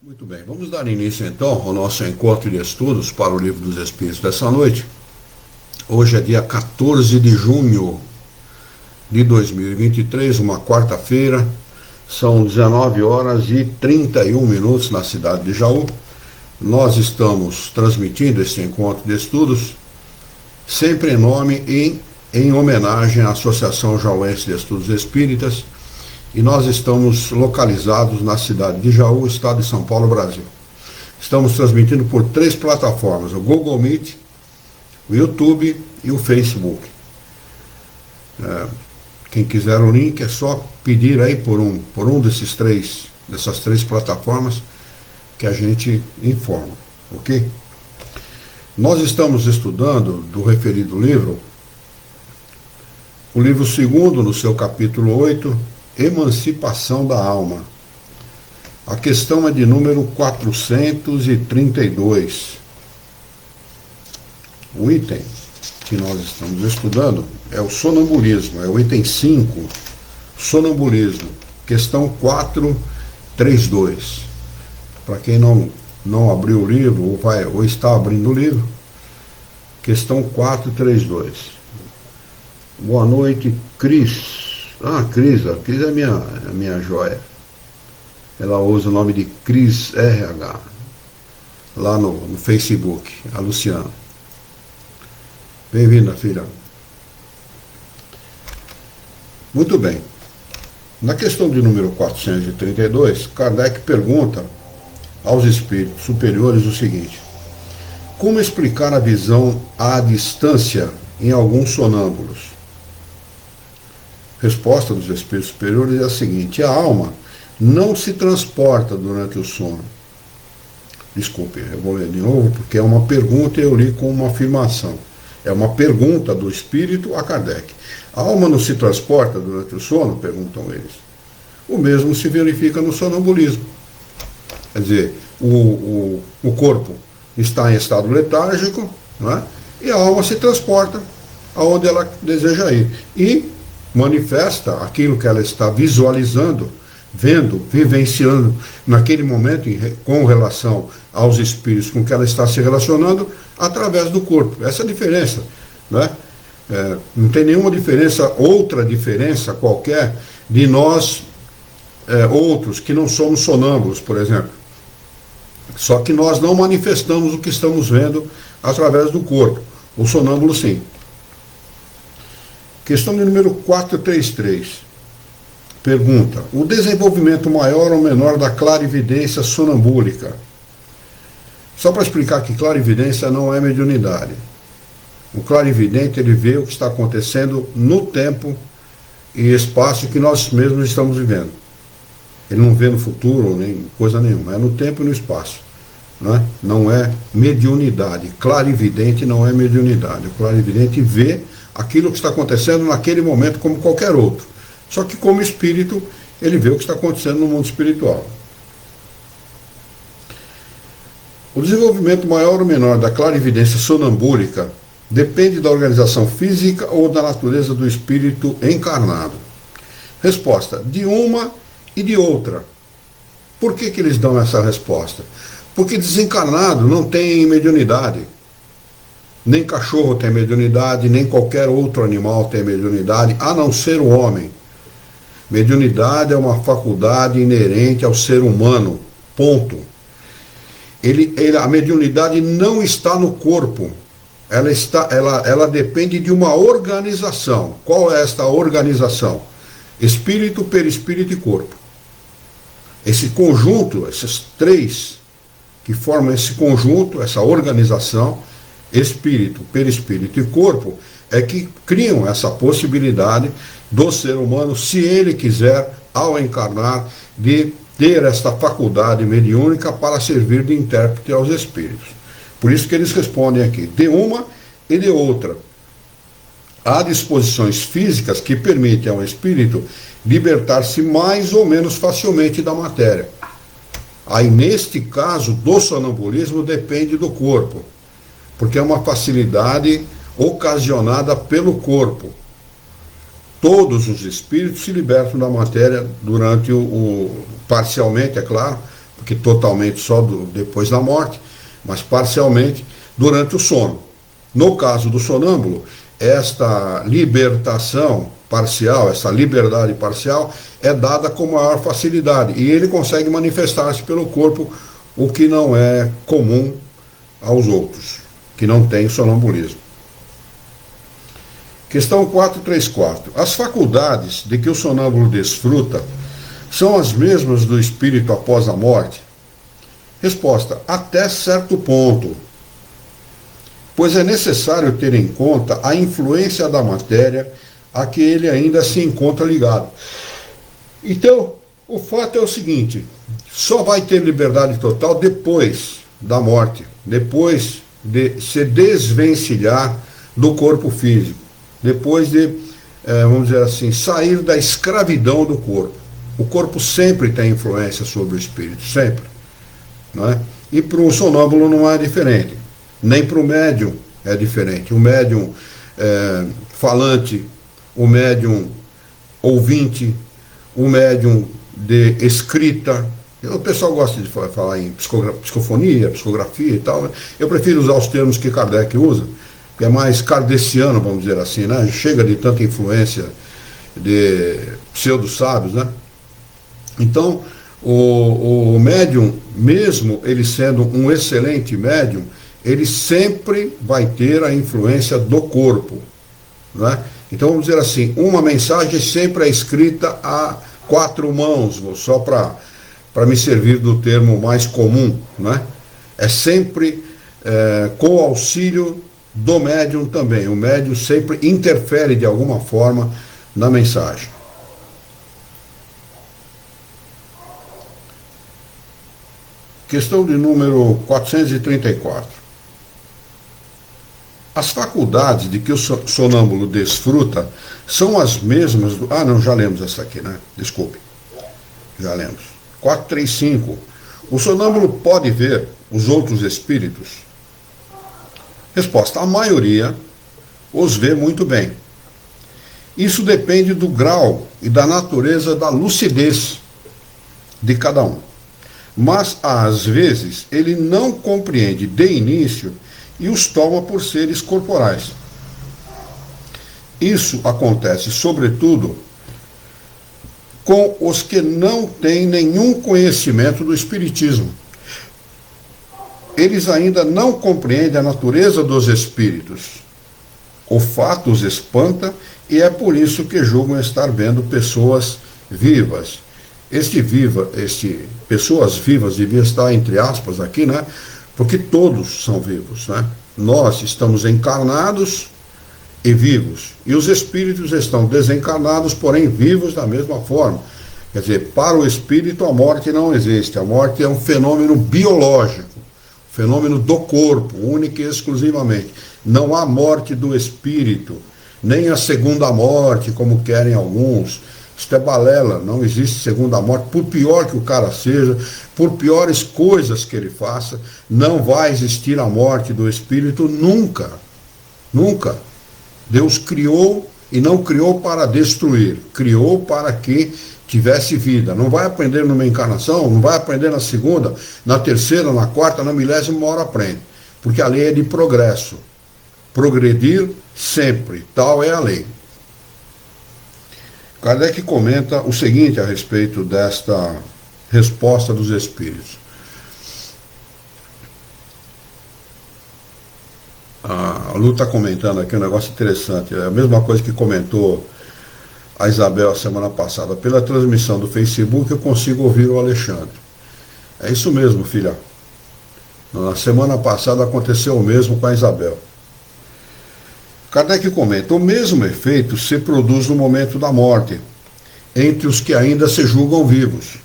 Muito bem, vamos dar início então ao nosso encontro de estudos para o Livro dos Espíritos dessa noite. Hoje é dia 14 de junho de 2023, uma quarta-feira, são 19 horas e 31 minutos na cidade de Jaú. Nós estamos transmitindo este encontro de estudos, sempre em nome e em homenagem à Associação Jauense de Estudos Espíritas, e nós estamos localizados na cidade de Jaú, estado de São Paulo, Brasil. Estamos transmitindo por 3 plataformas, o Google Meet, o YouTube e o Facebook. Quem quiser o link é só pedir aí por um dessas três plataformas que a gente informa, ok? Nós estamos estudando do referido livro, o livro 2º, no seu capítulo 8, Emancipação da Alma. A questão é de número 432. O item que nós estamos estudando é o sonambulismo, é o item 5, sonambulismo, questão 432. Para quem não abriu o livro, ou está abrindo o livro, questão 432. Boa noite, Cris. Cris é a minha joia. Ela usa o nome de Cris RH, lá no Facebook, a Luciana. Bem-vinda, filha. Muito bem. Na questão de número 432, Kardec pergunta aos espíritos superiores o seguinte: como explicar a visão à distância em alguns sonâmbulos? Resposta dos espíritos superiores é a seguinte: a alma não se transporta durante o sono. Desculpe, eu vou ler de novo porque é uma pergunta e eu li com uma afirmação. É uma pergunta do espírito a Kardec. A alma não se transporta durante o sono? Perguntam eles. O mesmo se verifica no sonambulismo. Quer dizer, o corpo está em estado letárgico, né? E a alma se transporta aonde ela deseja ir. E manifesta aquilo que ela está visualizando, vendo, vivenciando naquele momento com relação aos espíritos com que ela está se relacionando através do corpo. Essa é a diferença, né? Não tem nenhuma diferença, outra diferença qualquer de nós outros que não somos sonâmbulos, por exemplo. Só que nós não manifestamos o que estamos vendo através do corpo. O sonâmbulo sim. Questão de número 433. Pergunta: o desenvolvimento maior ou menor da clarividência sonambúlica? Só para explicar que clarividência não é mediunidade. O clarividente, ele vê o que está acontecendo no tempo e espaço que nós mesmos estamos vivendo. Ele não vê no futuro, nem coisa nenhuma. É no tempo e no espaço. Né? Não é mediunidade. Clarividente não é mediunidade. O clarividente vê aquilo que está acontecendo naquele momento como qualquer outro. Só que como espírito, ele vê o que está acontecendo no mundo espiritual. O desenvolvimento maior ou menor da clarividência sonambúlica depende da organização física ou da natureza do espírito encarnado. Resposta: de uma e de outra. Por que eles dão essa resposta? Porque desencarnado não tem mediunidade. Nem cachorro tem mediunidade, nem qualquer outro animal tem mediunidade, a não ser o homem. Mediunidade é uma faculdade inerente ao ser humano, ponto. A mediunidade não está no corpo, ela depende de uma organização. Qual é esta organização? Espírito, perispírito e corpo. Esse conjunto, esses três que formam esse conjunto, essa organização, espírito, perispírito e corpo, é que criam essa possibilidade do ser humano, se ele quiser, ao encarnar, de ter esta faculdade mediúnica para servir de intérprete aos espíritos. Por isso que eles respondem aqui: de uma e de outra. Há disposições físicas que permitem ao espírito libertar-se mais ou menos facilmente da matéria. Aí, neste caso do sonambulismo, depende do corpo, porque é uma facilidade ocasionada pelo corpo. Todos os espíritos se libertam da matéria durante parcialmente, é claro, porque totalmente só depois da morte, mas parcialmente durante o sono. No caso do sonâmbulo, esta libertação parcial, essa liberdade parcial, é dada com maior facilidade e ele consegue manifestar-se pelo corpo, o que não é comum aos outros, que não têm sonambulismo. Questão 434. As faculdades de que o sonâmbulo desfruta são as mesmas do espírito após a morte? Resposta: até certo ponto, pois é necessário ter em conta a influência da matéria a que ele ainda se encontra ligado. Então, o fato é o seguinte: só vai ter liberdade total depois da morte, depois de se desvencilhar do corpo físico, depois de, vamos dizer assim, sair da escravidão do corpo. O corpo sempre tem influência sobre o espírito, sempre. Não é? E para o sonâmbulo não é diferente, nem para o médium é diferente. O médium falante, o médium ouvinte, o médium de escrita. O pessoal gosta de falar em psicofonia, psicografia e tal. Eu prefiro usar os termos que Kardec usa, que é mais kardeciano, vamos dizer assim, né? Chega de tanta influência de pseudo-sábios, né? Então, o médium, mesmo ele sendo um excelente médium, ele sempre vai ter a influência do corpo, né? Então, vamos dizer assim, uma mensagem sempre é escrita a 4 mãos, só para me servir do termo mais comum, né? É sempre com o auxílio do médium também. O médium sempre interfere de alguma forma na mensagem. Questão de número 434. As faculdades de que o sonâmbulo desfruta são as mesmas do... Ah, não, já lemos essa aqui, né? Desculpe. Já lemos. 435. O sonâmbulo pode ver os outros espíritos? Resposta: a maioria os vê muito bem. Isso depende do grau e da natureza da lucidez de cada um. Mas, às vezes, ele não compreende de início e os toma por seres corporais. Isso acontece, sobretudo, com os que não têm nenhum conhecimento do espiritismo. Eles ainda não compreendem a natureza dos espíritos. O fato os espanta e é por isso que julgam estar vendo pessoas vivas. Pessoas vivas devia estar entre aspas aqui, né? Porque todos são vivos, né? Nós estamos encarnados e vivos. E os espíritos estão desencarnados, porém vivos da mesma forma. Quer dizer, para o espírito a morte não existe. A morte é um fenômeno biológico, fenômeno do corpo, único e exclusivamente. Não há morte do espírito, nem a segunda morte, como querem alguns. Isto é balela, não existe segunda morte. Por pior que o cara seja, por piores coisas que ele faça, não vai existir a morte do espírito nunca. Nunca. Deus criou e não criou para destruir, criou para que tivesse vida. Não vai aprender numa encarnação, não vai aprender na segunda, na terceira, na quarta, na milésima hora aprende. Porque a lei é de progresso. Progredir sempre, tal é a lei. Kardec comenta o seguinte a respeito desta resposta dos espíritos. A Lu está comentando aqui um negócio interessante, é a mesma coisa que comentou a Isabel a semana passada. Pela transmissão do Facebook eu consigo ouvir o Alexandre. É isso mesmo, filha. Na semana passada aconteceu o mesmo com a Isabel. Kardec comenta: o mesmo efeito se produz no momento da morte, entre os que ainda se julgam vivos.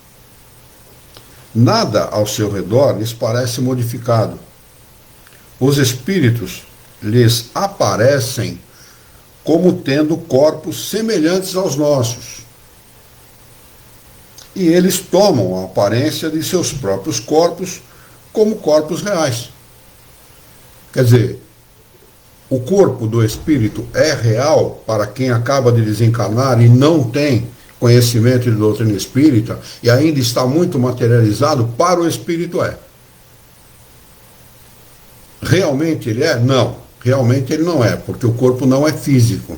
Nada ao seu redor lhes parece modificado. Os espíritos lhes aparecem como tendo corpos semelhantes aos nossos. E eles tomam a aparência de seus próprios corpos como corpos reais. Quer dizer, o corpo do espírito é real para quem acaba de desencarnar e não tem conhecimento de doutrina espírita e ainda está muito materializado, para o espírito é. Realmente ele é? Não. Realmente ele não é, porque o corpo não é físico.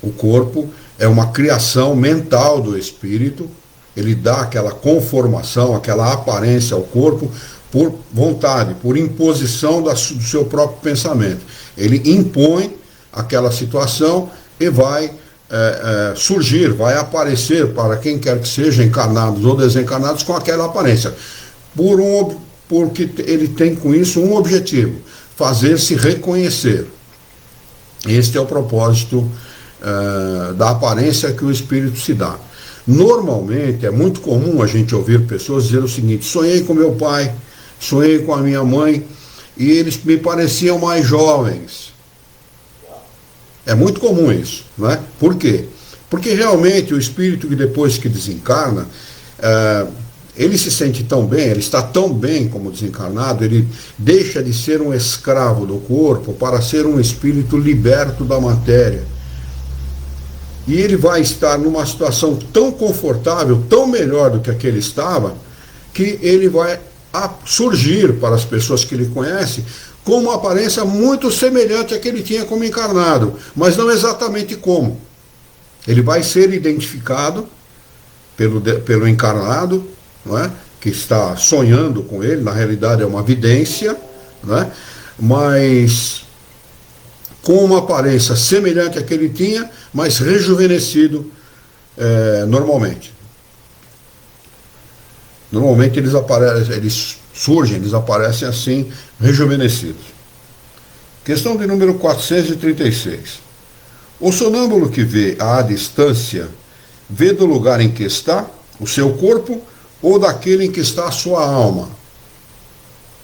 O corpo é uma criação mental do espírito, ele dá aquela conformação, aquela aparência ao corpo por vontade, por imposição do seu próprio pensamento. Ele impõe aquela situação e vai surgir, vai aparecer para quem quer que seja, encarnados ou desencarnados, com aquela aparência. Porque ele tem com isso um objetivo: fazer-se reconhecer. Este é o propósito da aparência que o espírito se dá. Normalmente é muito comum a gente ouvir pessoas dizer o seguinte: sonhei com meu pai, sonhei com a minha mãe e eles me pareciam mais jovens. É muito comum isso, não é? Por quê? Porque realmente o espírito, que depois que desencarna, ele se sente tão bem, ele está tão bem como desencarnado, ele deixa de ser um escravo do corpo para ser um espírito liberto da matéria. E ele vai estar numa situação tão confortável, tão melhor do que aquele estava, que ele vai surgir para as pessoas que ele conhece com uma aparência muito semelhante à que ele tinha como encarnado, mas não exatamente como. Ele vai ser identificado pelo encarnado, não é? Que está sonhando com ele, na realidade é uma vidência, não é? Mas com uma aparência semelhante à que ele tinha, mas rejuvenescido normalmente. Normalmente eles aparecem assim, rejuvenescidos. Questão de número 436. O sonâmbulo que vê à distância, vê do lugar em que está o seu corpo ou daquele em que está a sua alma?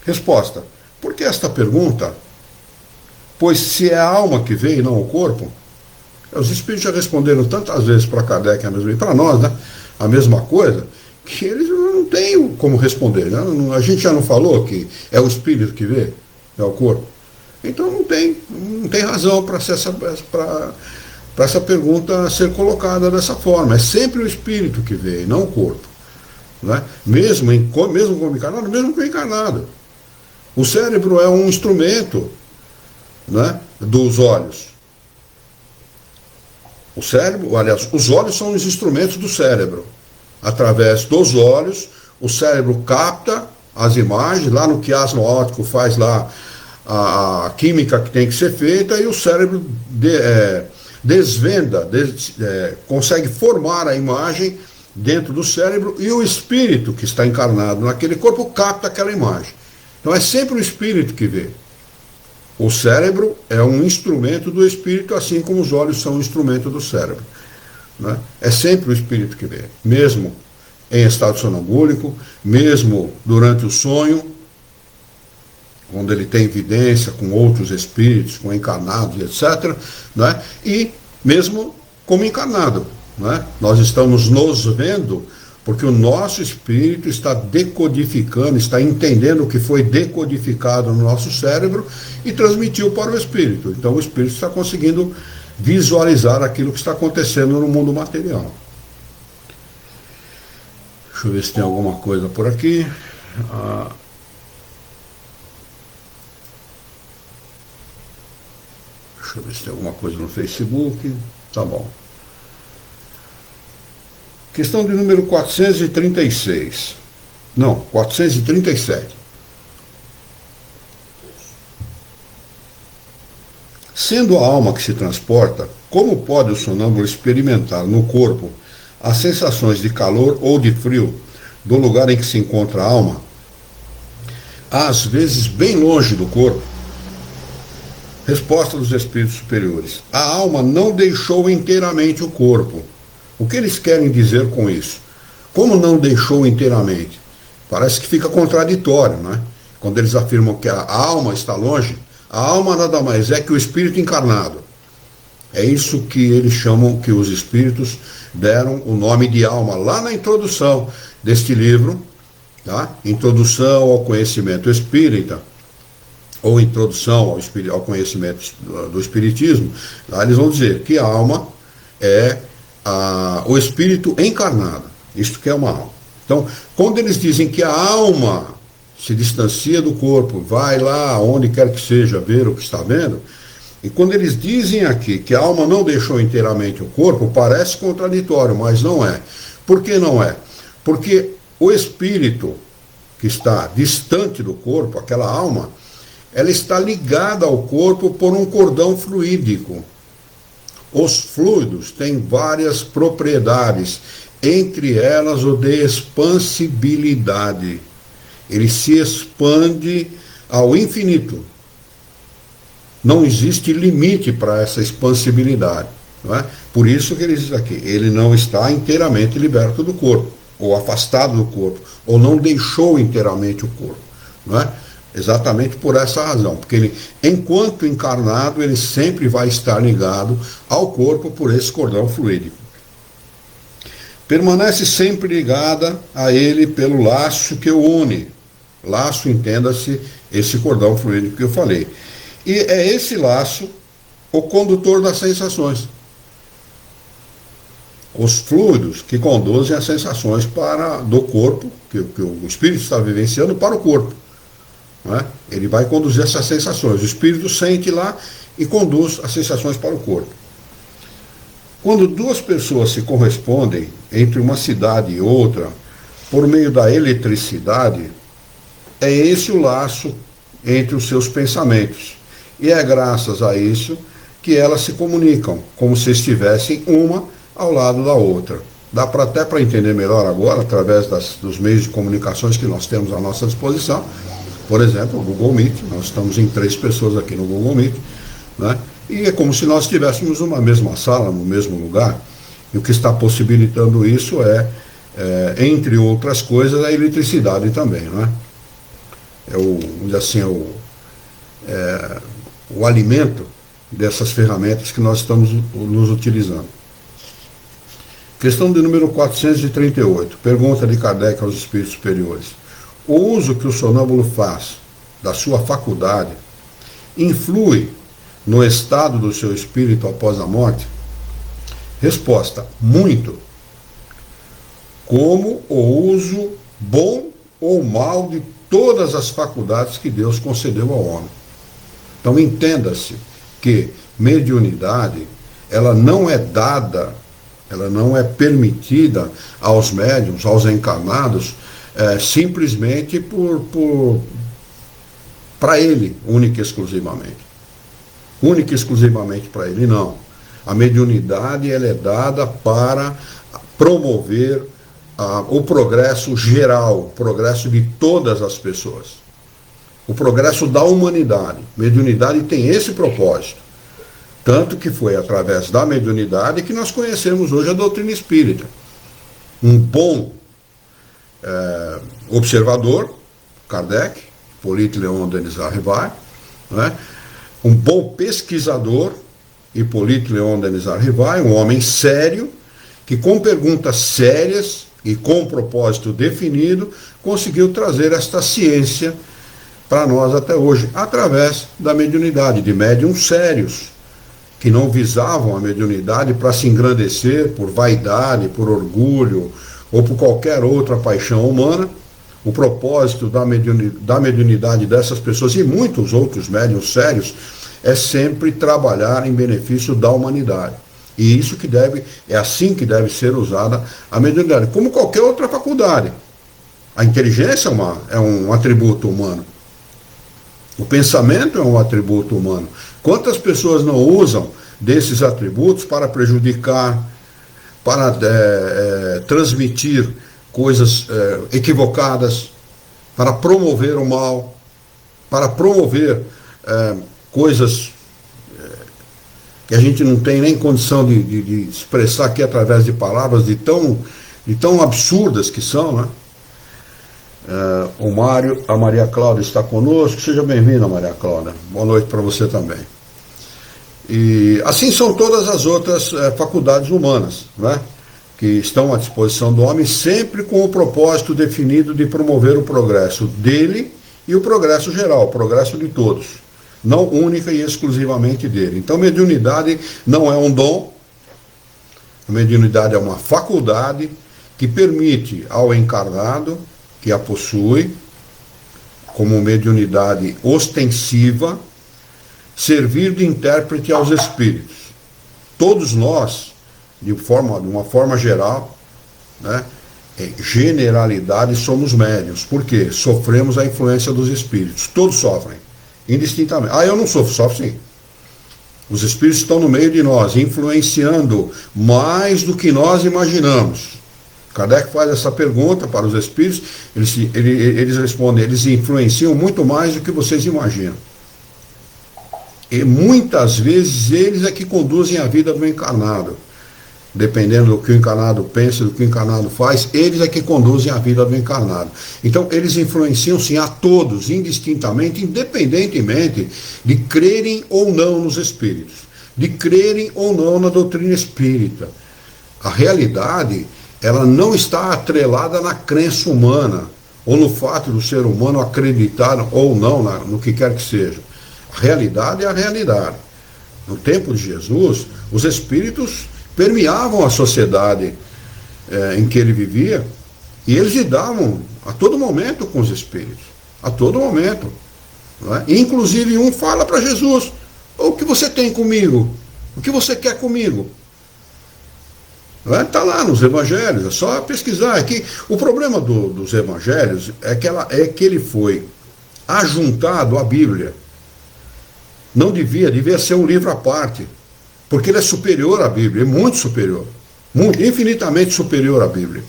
Resposta: por que esta pergunta? Pois se é a alma que vê e não o corpo, os espíritos já responderam tantas vezes para Kardec e para nós, né, a mesma coisa, que eles não têm como responder, né? A gente já não falou que é o espírito que vê, é o corpo. Então não tem razão para essa pergunta ser colocada dessa forma. É sempre o espírito que vê e não o corpo, né? Mesmo como encarnado, mesmo com encarnado. O cérebro é um instrumento, né, dos olhos. O cérebro, aliás, os olhos são os instrumentos do cérebro. Através dos olhos, o cérebro capta as imagens, lá no quiasma óptico faz lá a química que tem que ser feita, e o cérebro desvenda, consegue formar a imagem dentro do cérebro, e o espírito que está encarnado naquele corpo capta aquela imagem. Então é sempre o espírito que vê. O cérebro é um instrumento do espírito, assim como os olhos são um instrumento do cérebro, né? É sempre o espírito que vê, mesmo em estado sonambúlico, mesmo durante o sonho, quando ele tem evidência com outros espíritos, com encarnados, etc., né? E mesmo como encarnado, né? Nós estamos nos vendo porque o nosso espírito está decodificando, está entendendo o que foi decodificado no nosso cérebro e transmitiu para o espírito. Então o espírito está conseguindo visualizar aquilo que está acontecendo no mundo material. Deixa eu ver se tem alguma coisa por aqui. Deixa eu ver se tem alguma coisa no Facebook. Tá bom. Questão de número 436. Não, 437. Sendo a alma que se transporta, como pode o sonâmbulo experimentar no corpo as sensações de calor ou de frio do lugar em que se encontra a alma, às vezes bem longe do corpo? Resposta dos espíritos superiores: a alma não deixou inteiramente o corpo. O que eles querem dizer com isso? Como não deixou inteiramente? Parece que fica contraditório, né? Quando eles afirmam que a alma está longe, a alma nada mais é que o espírito encarnado. É isso que eles chamam, que os espíritos deram o nome de alma lá na introdução deste livro, tá? Introdução ao conhecimento espírita, ou introdução ao conhecimento do espiritismo. Lá eles vão dizer que a alma é o espírito encarnado. Isto que é uma alma. Então, quando eles dizem que a alma se distancia do corpo, vai lá, onde quer que seja, ver o que está vendo, e quando eles dizem aqui que a alma não deixou inteiramente o corpo, parece contraditório, mas não é. Por que não é? Porque o espírito que está distante do corpo, aquela alma, ela está ligada ao corpo por um cordão fluídico. Os fluidos têm várias propriedades, entre elas o de expansibilidade. Ele se expande ao infinito. Não existe limite para essa expansibilidade. Não é? Por isso que ele diz aqui, ele não está inteiramente liberto do corpo, ou afastado do corpo, ou não deixou inteiramente o corpo. Não é? Exatamente por essa razão, porque ele, enquanto encarnado, ele sempre vai estar ligado ao corpo por esse cordão fluídico. Permanece sempre ligada a ele pelo laço que o une. Laço, entenda-se, esse cordão fluídico que eu falei. E é esse laço o condutor das sensações. Os fluidos que conduzem as sensações do corpo, que o espírito está vivenciando, para o corpo. Não é? Ele vai conduzir essas sensações. O espírito sente lá e conduz as sensações para o corpo. Quando duas pessoas se correspondem entre uma cidade e outra, por meio da eletricidade, é esse o laço entre os seus pensamentos. E é graças a isso que elas se comunicam, como se estivessem uma ao lado da outra. Dá até para entender melhor agora, através dos meios de comunicações que nós temos à nossa disposição. Por exemplo, o Google Meet, nós estamos em 3 pessoas aqui no Google Meet, né? E é como se nós estivéssemos numa mesma sala, no mesmo lugar, e o que está possibilitando isso entre outras coisas, a eletricidade também, não é? O alimento dessas ferramentas que nós estamos nos utilizando. Questão de número 438, pergunta de Kardec aos espíritos superiores. O uso que o sonâmbulo faz da sua faculdade influi no estado do seu espírito após a morte? Resposta: muito. Como o uso bom ou mal de todas as faculdades que Deus concedeu ao homem. Então entenda-se que mediunidade, ela não é dada, ela não é permitida aos médiuns, aos encarnados, simplesmente para ele, única e exclusivamente. Única e exclusivamente para ele, não. A mediunidade, ela é dada para promover o progresso geral, o progresso de todas as pessoas. O progresso da humanidade. Mediunidade tem esse propósito. Tanto que foi através da mediunidade que nós conhecemos hoje a doutrina espírita. Um bom observador, Kardec, Hippolyte Léon Denis Arrivai, né? Um bom pesquisador, Hippolyte Léon Denis Arrivai, um homem sério, que com perguntas sérias e com um propósito definido, conseguiu trazer esta ciência para nós até hoje, através da mediunidade, de médiuns sérios, que não visavam a mediunidade para se engrandecer por vaidade, por orgulho, ou por qualquer outra paixão humana. O propósito da mediunidade dessas pessoas e muitos outros médiuns sérios é sempre trabalhar em benefício da humanidade. E isso é assim que deve ser usada a mediunidade, como qualquer outra faculdade. A inteligência é um atributo humano. O pensamento é um atributo humano. Quantas pessoas não usam desses atributos para prejudicar, para transmitir coisas equivocadas, para promover o mal, para promover coisas que a gente não tem nem condição de expressar aqui através de palavras de tão absurdas que são, né? A Maria Cláudia está conosco. Seja bem-vinda, Maria Cláudia. Boa noite para você também. E assim são todas as outras faculdades humanas, né? Que estão à disposição do homem, sempre com o propósito definido de promover o progresso dele e o progresso geral, o progresso de todos, não única e exclusivamente dele. Então, mediunidade não é um dom, A mediunidade é uma faculdade que permite ao encarnado, que a possui, como mediunidade ostensiva, servir de intérprete aos espíritos. Todos nós, de uma forma geral, né, generalidade, somos médiuns. Por quê? Sofremos a influência dos espíritos. Todos sofrem, indistintamente. Ah, eu não sofro sim. Os espíritos estão no meio de nós, influenciando mais do que nós imaginamos. Kardec faz essa pergunta para os espíritos, eles respondem, eles influenciam muito mais do que vocês imaginam. E muitas vezes eles é que conduzem a vida do encarnado. Dependendo do que o encarnado pensa, do que o encarnado faz, eles é que conduzem a vida do encarnado. Então, eles influenciam sim a todos, indistintamente, independentemente de crerem ou não nos espíritos, de crerem ou não na doutrina espírita. A realidade, ela não está atrelada na crença humana, ou no fato do ser humano acreditar ou não no que quer que seja. A realidade é a realidade. No tempo de Jesus, os espíritos permeavam a sociedade em que ele vivia, e eles lidavam a todo momento com os espíritos, a todo momento. Não é? Inclusive um fala para Jesus, o que você tem comigo? O que você quer comigo? Está lá nos evangelhos, é só pesquisar. Aqui, o problema dos evangelhos é que ele foi ajuntado à Bíblia. Não devia ser um livro à parte. Porque ele é superior à Bíblia, é muito superior, infinitamente superior à Bíblia.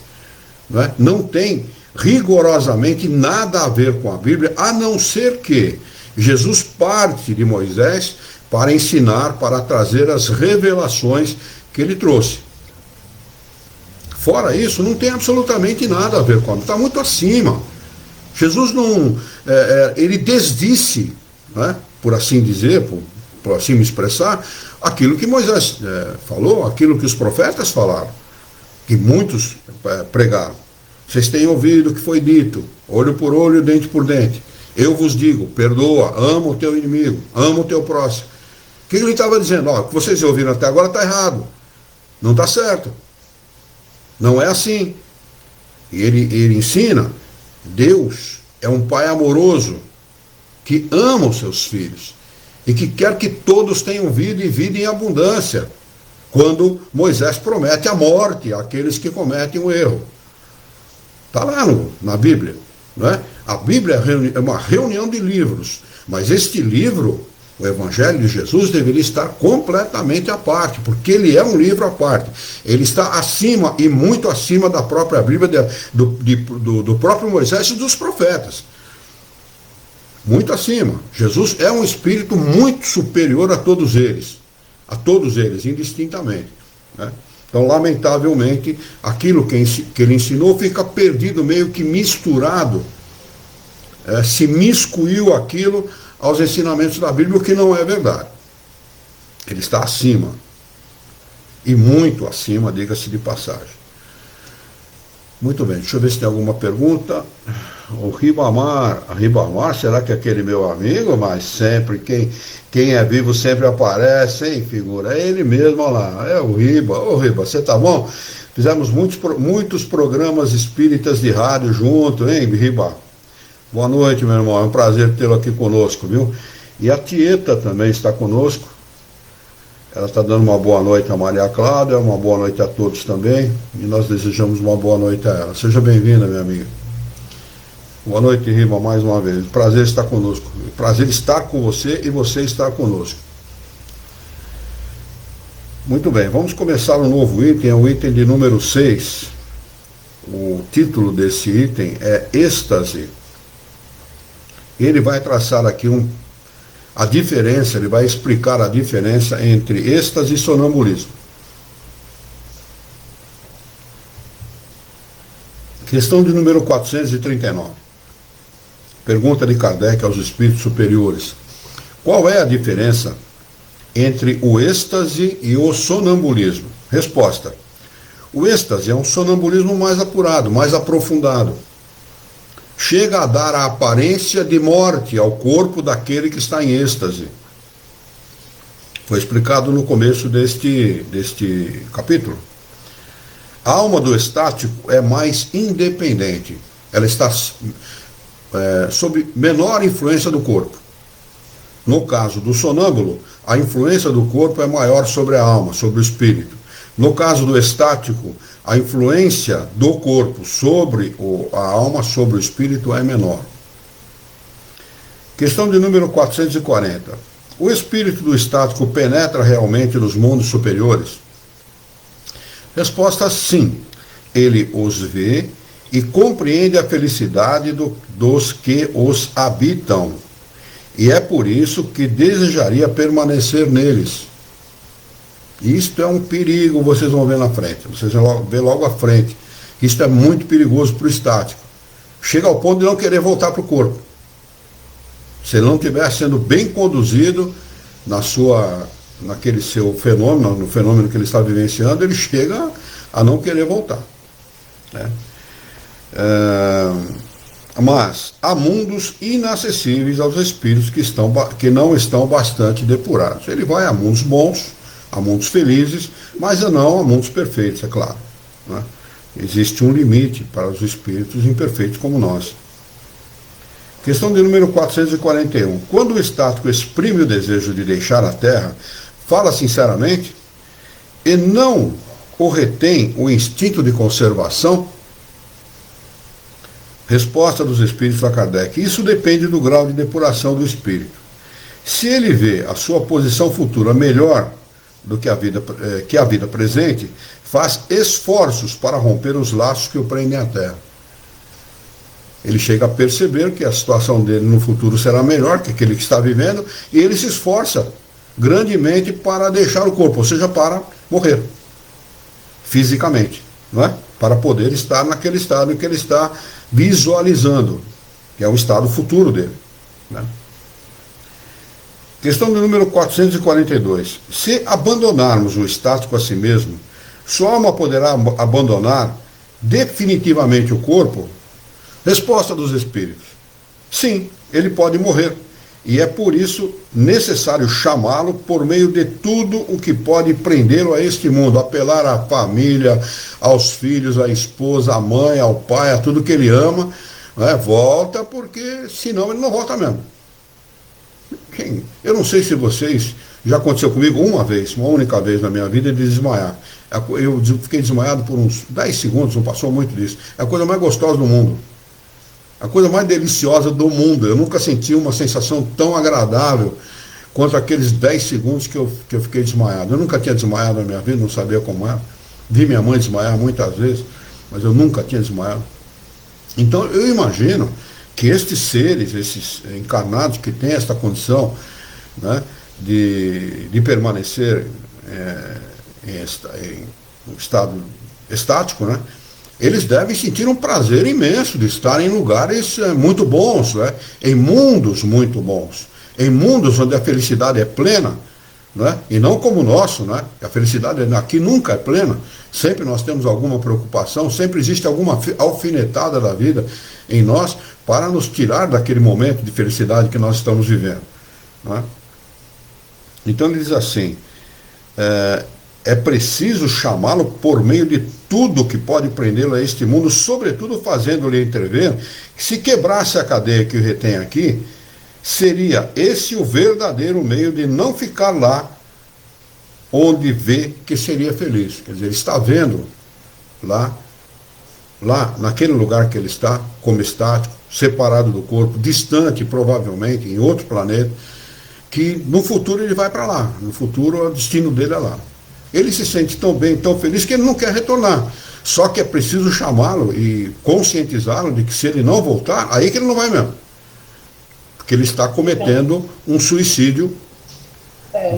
Não tem rigorosamente nada a ver com a Bíblia, a não ser que Jesus parte de Moisés para ensinar, para trazer as revelações que ele trouxe. Fora isso, não tem absolutamente nada a ver com a Bíblia, está muito acima. Jesus não, ele desdisse, por assim dizer, por assim me expressar, aquilo que Moisés falou, aquilo que os profetas falaram, que muitos pregaram. Vocês têm ouvido o que foi dito, olho por olho, dente por dente. Eu vos digo, perdoa, ama o teu inimigo, ama o teu próximo. O que ele estava dizendo? O que vocês ouviram até agora está errado, não está certo, não é assim. E ele ensina, Deus é um pai amoroso, que ama os seus filhos, e que quer que todos tenham vida e vida em abundância, quando Moisés promete a morte àqueles que cometem o erro. Está lá na Bíblia. Não é? A Bíblia é uma reunião de livros, mas este livro, o Evangelho de Jesus, deveria estar completamente à parte, porque ele é um livro à parte. Ele está acima, e muito acima da própria Bíblia, do próprio Moisés e dos profetas. Muito acima. Jesus é um espírito muito superior a todos eles, indistintamente. Né? Então, lamentavelmente, aquilo que ele ensinou fica perdido, meio que misturado, se miscuiu aquilo aos ensinamentos da Bíblia, o que não é verdade. Ele está acima, e muito acima, diga-se de passagem. Muito bem, deixa eu ver se tem alguma pergunta. O Ribamar, será que é aquele meu amigo? Mas sempre, quem é vivo sempre aparece, hein, figura? É ele mesmo, olha lá, é o Riba. Ô Riba, você tá bom? Fizemos muitos programas espíritas de rádio junto, hein, Riba? Boa noite, meu irmão, é um prazer tê-lo aqui conosco, viu? E a Tieta também está conosco. Ela está dando uma boa noite a Maria Cláudia, uma boa noite a todos também, e nós desejamos uma boa noite a ela. Seja bem-vinda, minha amiga. Boa noite, Riba, mais uma vez. Prazer estar conosco. Prazer estar com você e você estar conosco. Muito bem, vamos começar um novo item, é o item de número 6. O título desse item é êxtase. Ele vai traçar aqui a diferença, ele vai explicar a diferença entre êxtase e sonambulismo. Questão de número 439. Pergunta de Kardec aos espíritos superiores. Qual é a diferença entre o êxtase e o sonambulismo? Resposta. O êxtase é um sonambulismo mais apurado, mais aprofundado. Chega a dar a aparência de morte ao corpo daquele que está em êxtase. Foi explicado no começo deste capítulo. A alma do estático é mais independente. Ela está sob menor influência do corpo. No caso do sonâmbulo, a influência do corpo é maior sobre a alma, sobre o espírito. No caso do estático, a influência do corpo sobre a alma, sobre o espírito é menor. Questão de número 440. O espírito do estático penetra realmente nos mundos superiores? Resposta: sim. Ele os vê e compreende a felicidade dos que os habitam. E é por isso que desejaria permanecer neles. Isto é um perigo, vocês vão ver na frente. Vocês vão ver logo à frente. Isto é muito perigoso para o estático. Chega ao ponto de não querer voltar para o corpo. Se ele não estiver sendo bem conduzido naquele seu fenômeno, no fenômeno que ele está vivenciando, ele chega a não querer voltar. Né? Mas há mundos inacessíveis aos espíritos que não estão bastante depurados. Ele vai a mundos bons, a mundos felizes, mas não a mundos perfeitos, é claro. Né? Existe um limite para os espíritos imperfeitos como nós. Questão de número 441. Quando o estático exprime o desejo de deixar a Terra, fala sinceramente e não o retém o instinto de conservação? Resposta dos espíritos a Kardec: isso depende do grau de depuração do espírito. Se ele vê a sua posição futura melhor do que a vida presente, faz esforços para romper os laços que o prendem à Terra. Ele chega a perceber que a situação dele no futuro será melhor que aquele que está vivendo, e ele se esforça grandemente para deixar o corpo, ou seja, para morrer fisicamente, não é? Para poder estar naquele estado que ele está visualizando, que é o estado futuro dele. Né? Questão do número 442. Se abandonarmos o estático a si mesmo, sua alma poderá abandonar definitivamente o corpo? Resposta dos espíritos: sim, ele pode morrer. E é por isso necessário chamá-lo por meio de tudo o que pode prendê-lo a este mundo, apelar à família, aos filhos, à esposa, à mãe, ao pai, a tudo que ele ama, né? Volta, porque senão ele não volta mesmo. Eu não sei se vocês, já aconteceu comigo uma única vez na minha vida, de desmaiar. Eu fiquei desmaiado por uns 10 segundos, não passou muito disso. É a coisa mais gostosa do mundo. A coisa mais deliciosa do mundo. Eu nunca senti uma sensação tão agradável quanto aqueles 10 segundos que eu fiquei desmaiado. Eu nunca tinha desmaiado na minha vida, não sabia como era. Vi minha mãe desmaiar muitas vezes, mas eu nunca tinha desmaiado. Então eu imagino que estes seres, esses encarnados que têm esta condição, né, de permanecer em um estado estático, né, eles devem sentir um prazer imenso de estar em lugares muito bons, né? Em mundos muito bons, em mundos onde a felicidade é plena, né? E não como o nosso, né? A felicidade aqui nunca é plena, sempre nós temos alguma preocupação, sempre existe alguma alfinetada da vida em nós para nos tirar daquele momento de felicidade que nós estamos vivendo, né? Então ele diz assim: é preciso chamá-lo por meio de tudo que pode prendê-lo a este mundo, sobretudo fazendo-lhe entrever que, se quebrasse a cadeia que o retém aqui, seria esse o verdadeiro meio de não ficar lá onde vê que seria feliz. Quer dizer, ele está vendo lá naquele lugar que ele está, como estático, separado do corpo, distante provavelmente, em outro planeta, que no futuro ele vai para lá, no futuro o destino dele é lá. Ele se sente tão bem, tão feliz, que ele não quer retornar. Só que é preciso chamá-lo e conscientizá-lo de que, se ele não voltar, aí que ele não vai mesmo. Porque ele está cometendo um suicídio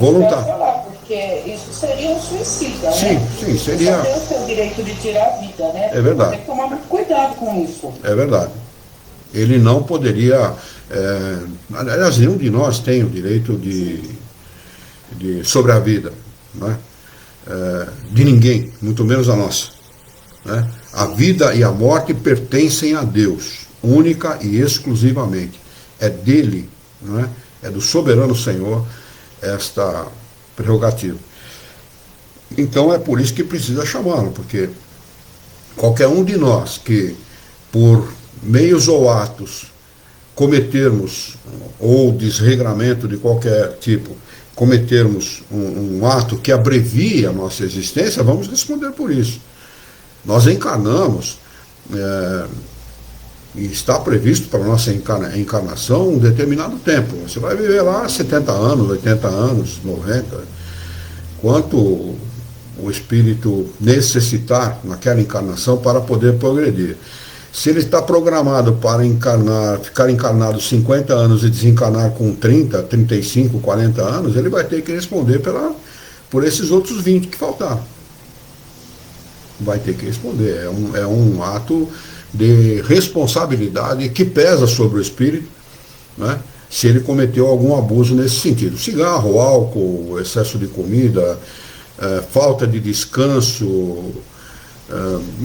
voluntário. Porque isso seria um suicídio, né? Sim, seria. Você tem o seu direito de tirar a vida, né? É verdade. Tem que tomar muito cuidado com isso. É verdade. Ele não poderia. Aliás, nenhum de nós tem o direito sobre a vida, né? De ninguém, muito menos a nossa, né? A vida e a morte pertencem a Deus, única e exclusivamente. É dele, né? É do soberano Senhor esta prerrogativa. Então é por isso que precisa chamá-lo, porque qualquer um de nós que, por meios ou atos, cometermos, ou desregramento de qualquer tipo, cometermos um ato que abrevie a nossa existência, vamos responder por isso. Nós encarnamos, e está previsto para a nossa encarnação um determinado tempo. Você vai viver lá 70 anos, 80 anos, 90, quanto o espírito necessitar naquela encarnação para poder progredir. Se ele está programado para ficar encarnado 50 anos e desencarnar com 30, 35, 40 anos, ele vai ter que responder por esses outros 20 que faltaram. Vai ter que responder. É um ato de responsabilidade que pesa sobre o espírito, né, se ele cometeu algum abuso nesse sentido. Cigarro, álcool, excesso de comida, falta de descanso,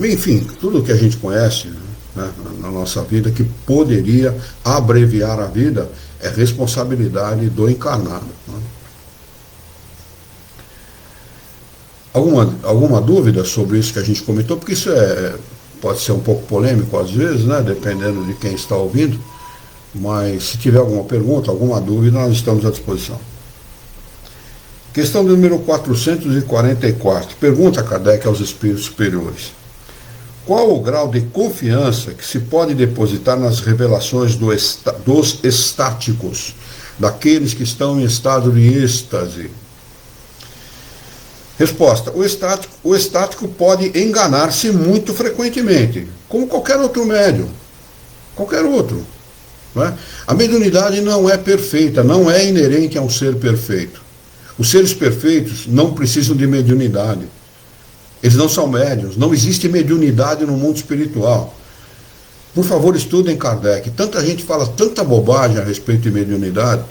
enfim, tudo que a gente conhece, né, na nossa vida, que poderia abreviar a vida, é responsabilidade do encarnado. Né? Alguma dúvida sobre isso que a gente comentou? Porque isso pode ser um pouco polêmico às vezes, né, dependendo de quem está ouvindo, mas se tiver alguma pergunta, alguma dúvida, nós estamos à disposição. Questão número 444. Pergunta Kardec aos espíritos superiores: qual o grau de confiança que se pode depositar nas revelações dos estáticos, daqueles que estão em estado de êxtase? Resposta: o estático pode enganar-se muito frequentemente, como qualquer outro médium, qualquer outro. Não é? A mediunidade não é perfeita, não é inerente a um ser perfeito. Os seres perfeitos não precisam de mediunidade. Eles não são médiuns, não existe mediunidade no mundo espiritual. Por favor, estudem Kardec. Tanta gente fala tanta bobagem a respeito de mediunidade,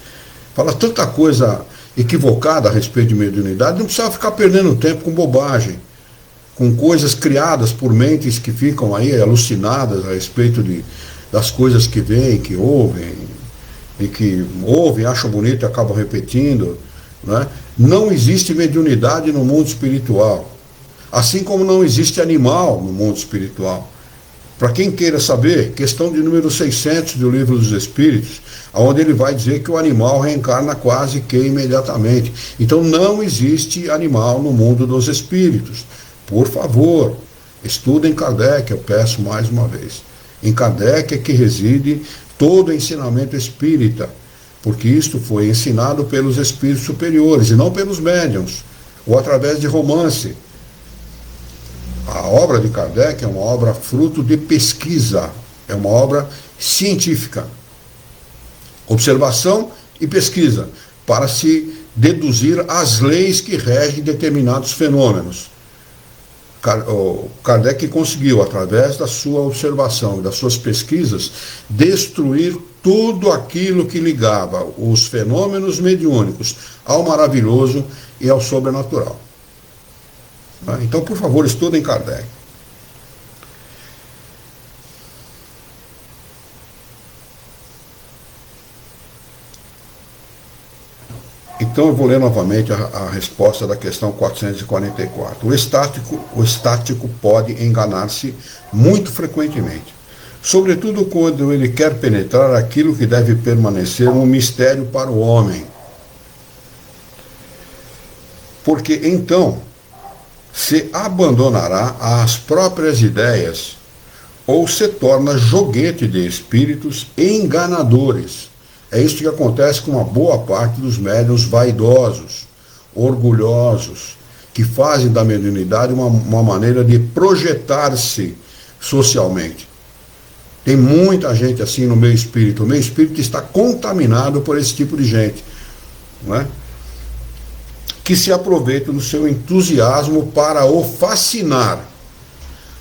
fala tanta coisa equivocada a respeito de mediunidade, não precisa ficar perdendo tempo com bobagem, com coisas criadas por mentes que ficam aí alucinadas a respeito das coisas que veem, que ouvem, e que ouvem, acham bonito e acabam repetindo. Né? Não existe mediunidade no mundo espiritual, assim como não existe animal no mundo espiritual. Para quem queira saber, questão de número 600 do Livro dos Espíritos, onde ele vai dizer que o animal reencarna quase que imediatamente. Então não existe animal no mundo dos espíritos. Por favor, estudem Kardec, eu peço mais uma vez. Em Kardec é que reside todo o ensinamento espírita, porque isto foi ensinado pelos espíritos superiores e não pelos médiuns, ou através de romance. A obra de Kardec é uma obra fruto de pesquisa, é uma obra científica. Observação e pesquisa, para se deduzir as leis que regem determinados fenômenos. Kardec conseguiu, através da sua observação e das suas pesquisas, destruir tudo aquilo que ligava os fenômenos mediúnicos ao maravilhoso e ao sobrenatural. Então, por favor, estudem Kardec. Então eu vou ler novamente a resposta da questão 444. O estático pode enganar-se muito frequentemente, sobretudo quando ele quer penetrar aquilo que deve permanecer um mistério para o homem. Porque então se abandonará às próprias ideias ou se torna joguete de espíritos enganadores. É isso que acontece com uma boa parte dos médiuns vaidosos, orgulhosos, que fazem da mediunidade uma maneira de projetar-se socialmente. Tem muita gente assim no meio espírito. O meio espírito está contaminado por esse tipo de gente, não é? Que se aproveita do seu entusiasmo para o fascinar.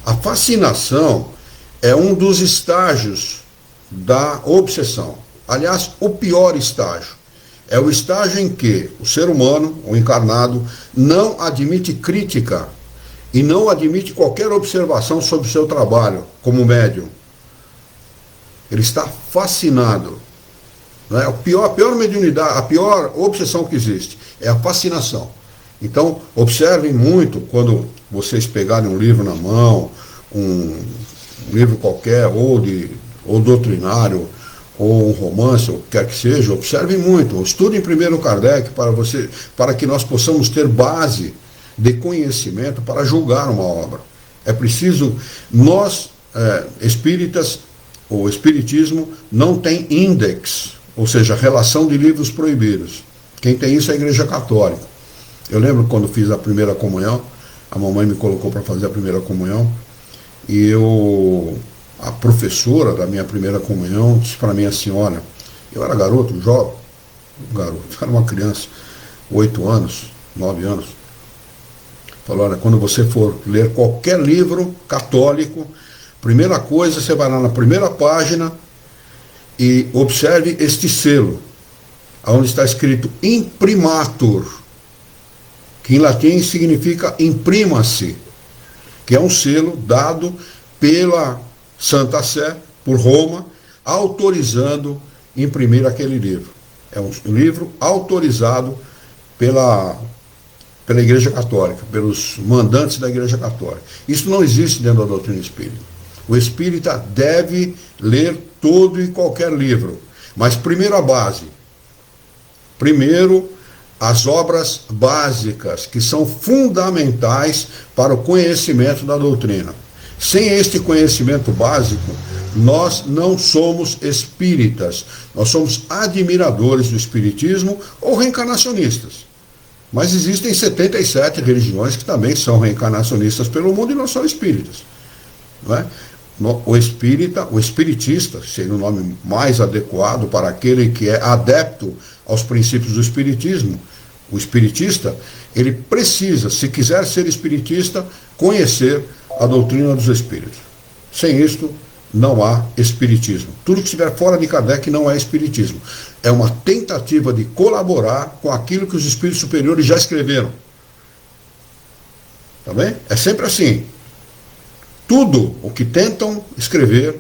A fascinação é um dos estágios da obsessão. Aliás, o pior estágio é o estágio em que o ser humano, o encarnado, não admite crítica e não admite qualquer observação sobre o seu trabalho como médium. Ele está fascinado. Né? A pior mediunidade, a pior obsessão que existe é a fascinação. Então, observem muito quando vocês pegarem um livro na mão, um livro qualquer, ou doutrinário, ou um romance, ou o que quer que seja, observe muito, estudem primeiro Kardec para que nós possamos ter base de conhecimento para julgar uma obra. É preciso, nós, espíritas, o espiritismo não tem índex, ou seja, relação de livros proibidos. Quem tem isso é a Igreja Católica. Eu lembro quando fiz a primeira comunhão, a mamãe me colocou para fazer a primeira comunhão, e a professora da minha primeira comunhão disse para mim assim, olha, eu era garoto, era uma criança, 8 anos, 9 anos, falou, olha, quando você for ler qualquer livro católico, primeira coisa, você vai lá na primeira página e observe este selo, onde está escrito imprimatur, que em latim significa imprima-se, que é um selo dado pela Santa Sé, por Roma, autorizando imprimir aquele livro. É um livro autorizado pela Igreja Católica, pelos mandantes da Igreja Católica. Isso não existe dentro da doutrina espírita. O espírita deve ler todo e qualquer livro, mas primeiro a base. Primeiro, as obras básicas, que são fundamentais para o conhecimento da doutrina. Sem este conhecimento básico, nós não somos espíritas. Nós somos admiradores do espiritismo ou reencarnacionistas. Mas existem 77 religiões que também são reencarnacionistas pelo mundo e não são espíritas. Não é? O espiritista, seria o nome mais adequado para aquele que é adepto aos princípios do espiritismo, o espiritista, ele precisa, se quiser ser espiritista, conhecer a doutrina dos espíritos. Sem isto, não há espiritismo. Tudo que estiver fora de Kardec não é espiritismo. É uma tentativa de colaborar com aquilo que os espíritos superiores já escreveram. Tá bem? É sempre assim. Tudo o que tentam escrever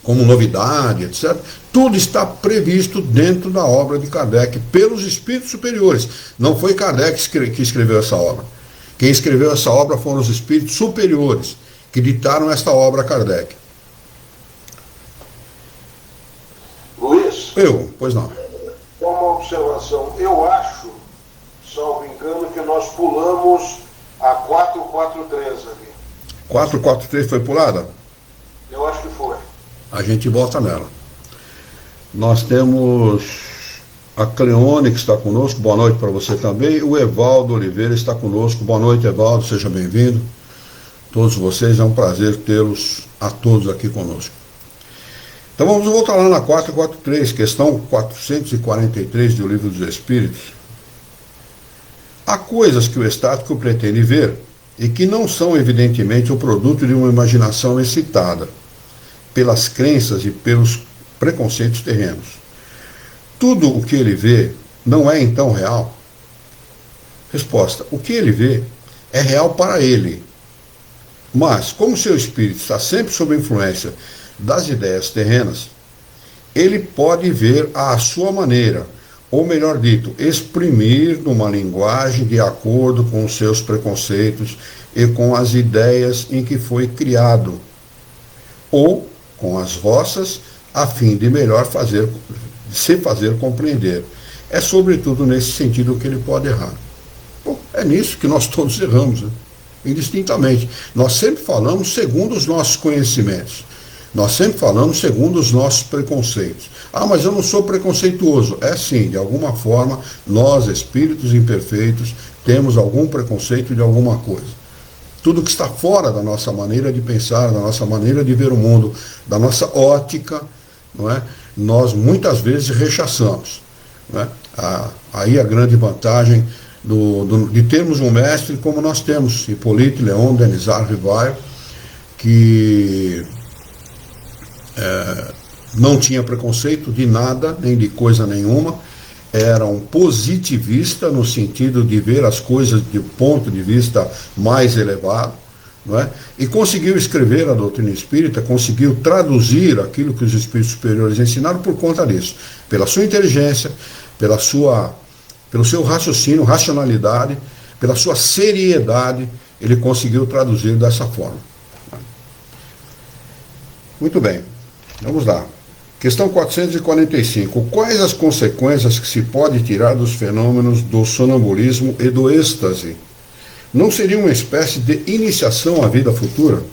como novidade, etc., tudo está previsto dentro da obra de Kardec, pelos espíritos superiores. Não foi Kardec que escreveu essa obra. Quem escreveu essa obra foram os espíritos superiores, que ditaram esta obra a Kardec. Luiz? Pois não. Uma observação. Eu acho, salvo engano, que nós pulamos a 443 ali. 443 foi pulada? Eu acho que foi. A gente volta nela. Nós temos a Cleone, que está conosco, boa noite para você também. O Evaldo Oliveira está conosco, boa noite, Evaldo, seja bem-vindo. Todos vocês, é um prazer tê-los a todos aqui conosco. Então vamos voltar lá na 443, questão 443 do Livro dos Espíritos. Há coisas que o estático pretende ver e que não são evidentemente o produto de uma imaginação excitada pelas crenças e pelos preconceitos terrenos. Tudo o que ele vê não é então real? Resposta: o que ele vê é real para ele. Mas, como seu espírito está sempre sob a influência das ideias terrenas, ele pode ver à sua maneira, ou melhor dito, exprimir numa linguagem de acordo com os seus preconceitos e com as ideias em que foi criado, ou com as vossas, a fim de melhor se fazer compreender. É sobretudo nesse sentido que ele pode errar. Bom, é nisso que nós todos erramos, né? Indistintamente. Nós sempre falamos segundo os nossos conhecimentos. Nós sempre falamos segundo os nossos preconceitos. Ah, mas eu não sou preconceituoso. É sim, de alguma forma, nós, espíritos imperfeitos, temos algum preconceito de alguma coisa. Tudo que está fora da nossa maneira de pensar, da nossa maneira de ver o mundo, da nossa ótica, não é? Nós muitas vezes rechaçamos. Não é? Aí a grande vantagem de termos um mestre como nós temos, Hippolyte Léon Denisard Rivail, que não tinha preconceito de nada, nem de coisa nenhuma, era um positivista no sentido de ver as coisas de um ponto de vista mais elevado, não é? E conseguiu escrever a doutrina espírita, conseguiu traduzir aquilo que os espíritos superiores ensinaram por conta disso, pela sua inteligência, pelo seu raciocínio, racionalidade, pela sua seriedade, ele conseguiu traduzir dessa forma. Muito bem, vamos lá. Questão 445. Quais as consequências que se pode tirar dos fenômenos do sonambulismo e do êxtase? Não seria uma espécie de iniciação à vida futura?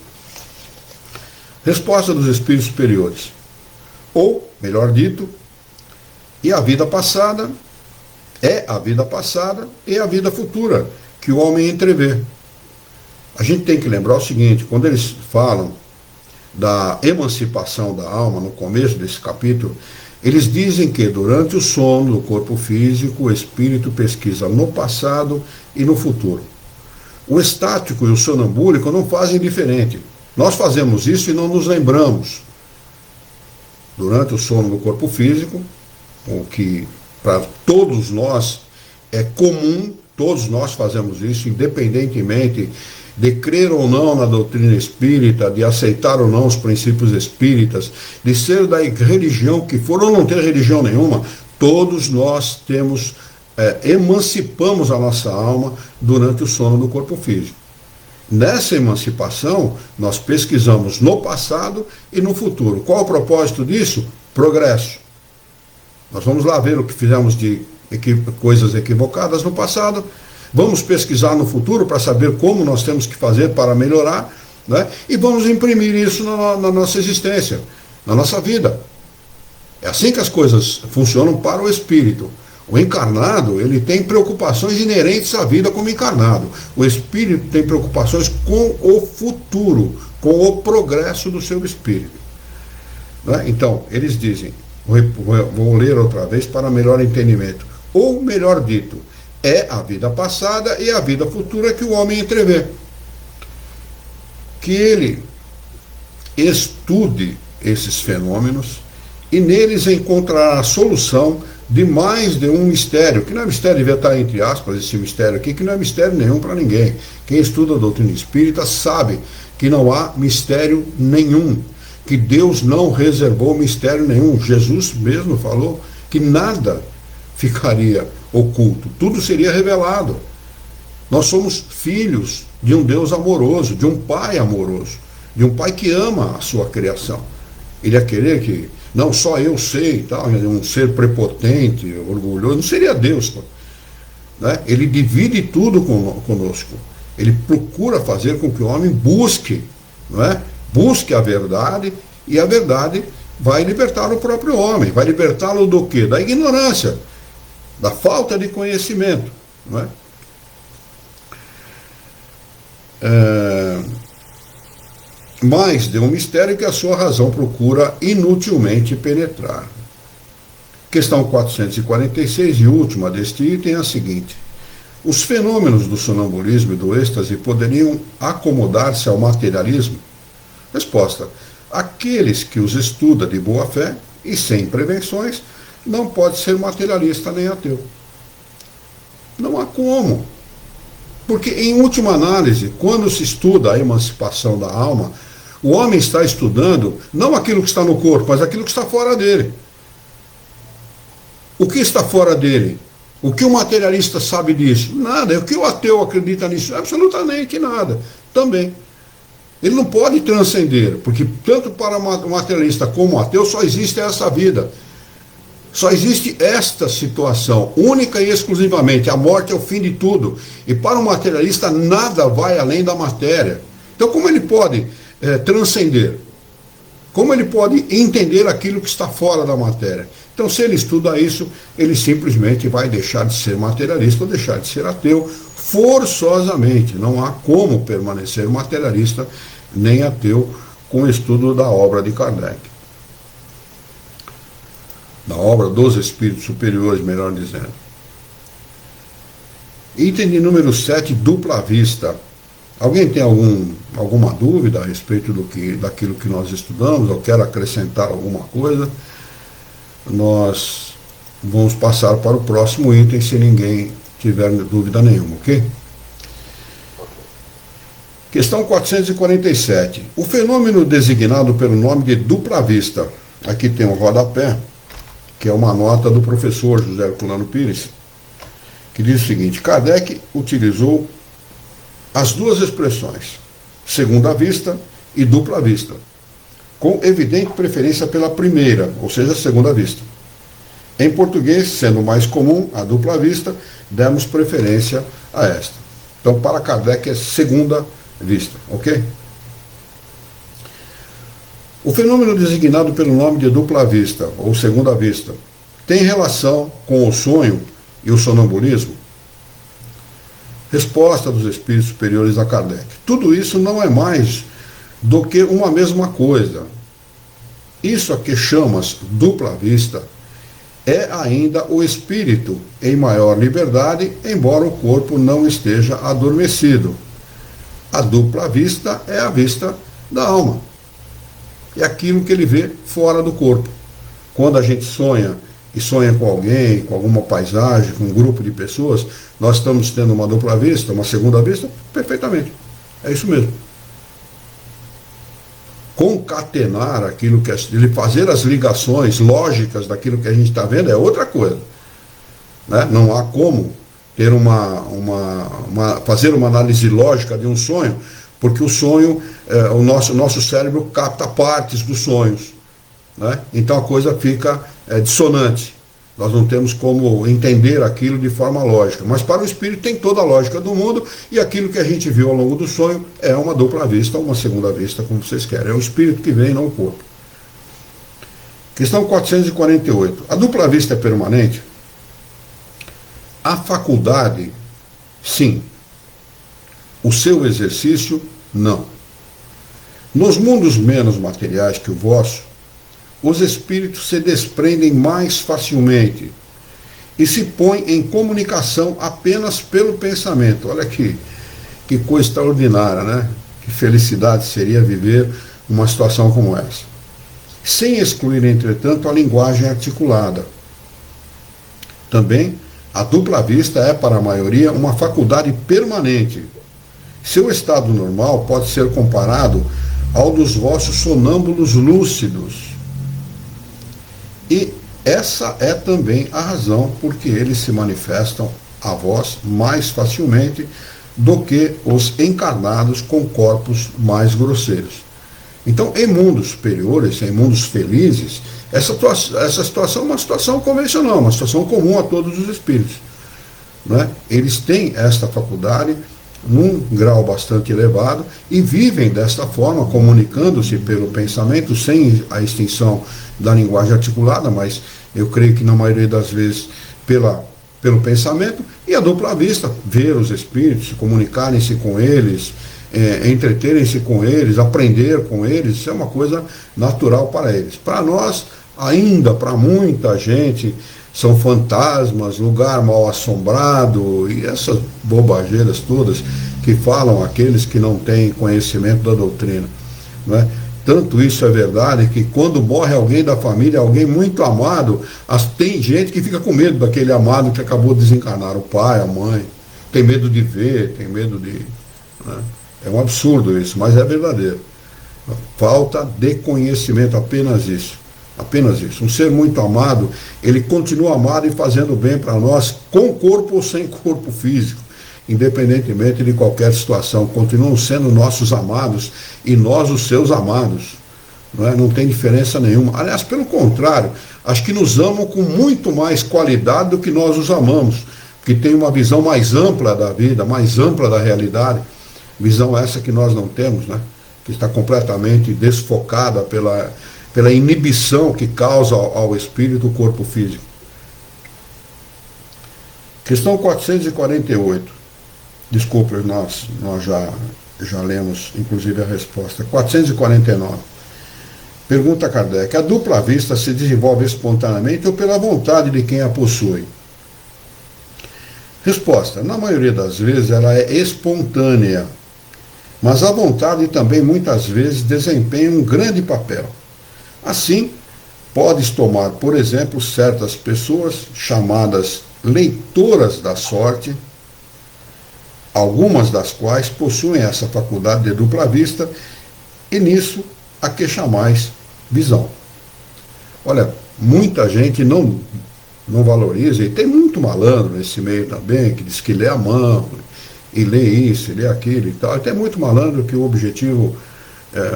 Resposta dos espíritos superiores. Ou, melhor dito, e a vida passada é a vida passada e a vida futura que o homem entrevê. A gente tem que lembrar o seguinte, quando eles falam da emancipação da alma, no começo desse capítulo, eles dizem que durante o sono do corpo físico, o espírito pesquisa no passado e no futuro. O estático e o sonambúlico não fazem diferente. Nós fazemos isso e não nos lembramos. Durante o sono do corpo físico, o que para todos nós é comum, todos nós fazemos isso, independentemente de crer ou não na doutrina espírita, de aceitar ou não os princípios espíritas, de ser da religião que for ou não ter religião nenhuma, todos nós emancipamos a nossa alma durante o sono do corpo físico. Nessa emancipação, nós pesquisamos no passado e no futuro. Qual o propósito disso? Progresso. Nós vamos lá ver o que fizemos de coisas equivocadas no passado, vamos pesquisar no futuro para saber como nós temos que fazer para melhorar, né? E vamos imprimir isso na nossa existência, na nossa vida. É assim que as coisas funcionam para o espírito. O encarnado, ele tem preocupações inerentes à vida como encarnado. O espírito tem preocupações com o futuro, com o progresso do seu espírito. Né? Então, eles dizem, vou ler outra vez para melhor entendimento, ou melhor dito, é a vida passada e a vida futura que o homem entrevê. Que ele estude esses fenômenos e neles encontrará a solução de mais de um mistério, que não é mistério, devia estar entre aspas esse mistério aqui, que não é mistério nenhum para ninguém. Quem estuda a doutrina espírita sabe que não há mistério nenhum, que Deus não reservou mistério nenhum. Jesus mesmo falou que nada ficaria oculto, tudo seria revelado. Nós somos filhos de um Deus amoroso, de um Pai amoroso, de um Pai que ama a sua criação. Ele ia querer que não só eu sei, tal, um ser prepotente, orgulhoso, não seria Deus. Né? Ele divide tudo conosco. Ele procura fazer com que o homem busque, não é? Busque a verdade, e a verdade vai libertar o próprio homem. Vai libertá-lo do quê? Da ignorância, da falta de conhecimento. Não é? Mais de um mistério que a sua razão procura inutilmente penetrar. Questão 446 e última deste item é a seguinte: os fenômenos do sonambulismo e do êxtase poderiam acomodar-se ao materialismo? Resposta: aqueles que os estuda de boa fé e sem prevenções não pode ser materialista nem ateu. Não há como. Porque, em última análise, quando se estuda a emancipação da alma, o homem está estudando não aquilo que está no corpo, mas aquilo que está fora dele. O que está fora dele? O que o materialista sabe disso? Nada. O que o ateu acredita nisso? Absolutamente nada. Também. Ele não pode transcender, porque tanto para o materialista como o ateu só existe essa vida. Só existe esta situação, única e exclusivamente. A morte é o fim de tudo. E para o materialista nada vai além da matéria. Então como ele pode transcender? Como ele pode entender aquilo que está fora da matéria? Então se ele estuda isso, ele simplesmente vai deixar de ser materialista ou deixar de ser ateu forçosamente. Não há como permanecer materialista nem ateu com o estudo da obra de Kardec. Da obra dos Espíritos Superiores, melhor dizendo. Item de número 7, dupla vista. Alguém tem alguma dúvida a respeito daquilo que nós estudamos, ou quer acrescentar alguma coisa? Nós vamos passar para o próximo item, se ninguém tiver dúvida nenhuma, ok? Questão 447. O fenômeno designado pelo nome de dupla vista, aqui tem um rodapé, que é uma nota do professor José Herculano Pires, que diz o seguinte: Kardec utilizou as duas expressões, segunda vista e dupla vista, com evidente preferência pela primeira, ou seja, a segunda vista. Em português, sendo mais comum a dupla vista, demos preferência a esta. Então, para Kardec é segunda vista, ok? O fenômeno designado pelo nome de dupla vista, ou segunda vista, tem relação com o sonho e o sonambulismo? Resposta dos espíritos superiores a Kardec. Tudo isso não é mais do que uma mesma coisa. Isso a que chamas dupla vista é ainda o espírito em maior liberdade, embora o corpo não esteja adormecido. A dupla vista é a vista da alma. É aquilo que ele vê fora do corpo. Quando a gente sonha, e sonha com alguém, com alguma paisagem, com um grupo de pessoas, nós estamos tendo uma dupla vista, uma segunda vista, perfeitamente. É isso mesmo. Concatenar aquilo que ele fazer as ligações lógicas daquilo que a gente está vendo é outra coisa, né? Não há como ter fazer uma análise lógica de um sonho, porque o sonho, o nosso cérebro capta partes dos sonhos, né? Então a coisa fica dissonante. Nós não temos como entender aquilo de forma lógica. Mas para o espírito tem toda a lógica do mundo, e aquilo que a gente viu ao longo do sonho é uma dupla vista, uma segunda vista, como vocês querem. É o espírito que vem, não o corpo. Questão 448. A dupla vista é permanente? A faculdade, sim. O seu exercício, não. Nos mundos menos materiais que o vosso, os espíritos se desprendem mais facilmente e se põem em comunicação apenas pelo pensamento. Olha que coisa extraordinária, né? Que felicidade seria viver uma situação como essa. Sem excluir, entretanto, a linguagem articulada. Também, a dupla vista é, para a maioria, uma faculdade permanente. Seu estado normal pode ser comparado ao dos vossos sonâmbulos lúcidos. E essa é também a razão por que eles se manifestam a vós mais facilmente do que os encarnados com corpos mais grosseiros. Então, em mundos superiores, em mundos felizes, essa situação é uma situação convencional, uma situação comum a todos os espíritos, né? Eles têm esta faculdade num grau bastante elevado e vivem desta forma, comunicando-se pelo pensamento, sem a extinção da linguagem articulada, mas eu creio que na maioria das vezes pelo pensamento, e a dupla vista, ver os espíritos, comunicarem-se com eles, entreterem-se com eles, aprender com eles, isso é uma coisa natural para eles. Para nós, ainda, para muita gente, são fantasmas, lugar mal assombrado e essas bobageiras todas que falam aqueles que não têm conhecimento da doutrina, não é? Tanto isso é verdade que quando morre alguém da família, alguém muito amado, tem gente que fica com medo daquele amado que acabou de desencarnar, o pai, a mãe, tem medo de ver, tem medo de... né? É um absurdo isso, mas é verdadeiro. Falta de conhecimento, apenas isso. Apenas isso. Um ser muito amado, ele continua amado e fazendo bem para nós, com corpo ou sem corpo físico, independentemente de qualquer situação. Continuam sendo nossos amados e nós os seus amados. Não tem diferença nenhuma. Aliás, pelo contrário, acho que nos amam com muito mais qualidade do que nós os amamos, porque tem uma visão mais ampla da vida, mais ampla da realidade. Visão essa que nós não temos, né? Que está completamente desfocada pela inibição que causa ao espírito o corpo físico. Questão 448. Desculpe, nós já lemos, inclusive, a resposta. 449. Pergunta Kardec: a dupla vista se desenvolve espontaneamente ou pela vontade de quem a possui? Resposta: na maioria das vezes ela é espontânea, mas a vontade também muitas vezes desempenha um grande papel. Assim, podes tomar, por exemplo, certas pessoas chamadas leitoras da sorte, algumas das quais possuem essa faculdade de dupla vista, e nisso a que chamais visão. Olha, muita gente não valoriza, e tem muito malandro nesse meio também, que diz que lê a mão, e lê isso, e lê aquilo e tal. E tem muito malandro que o objetivo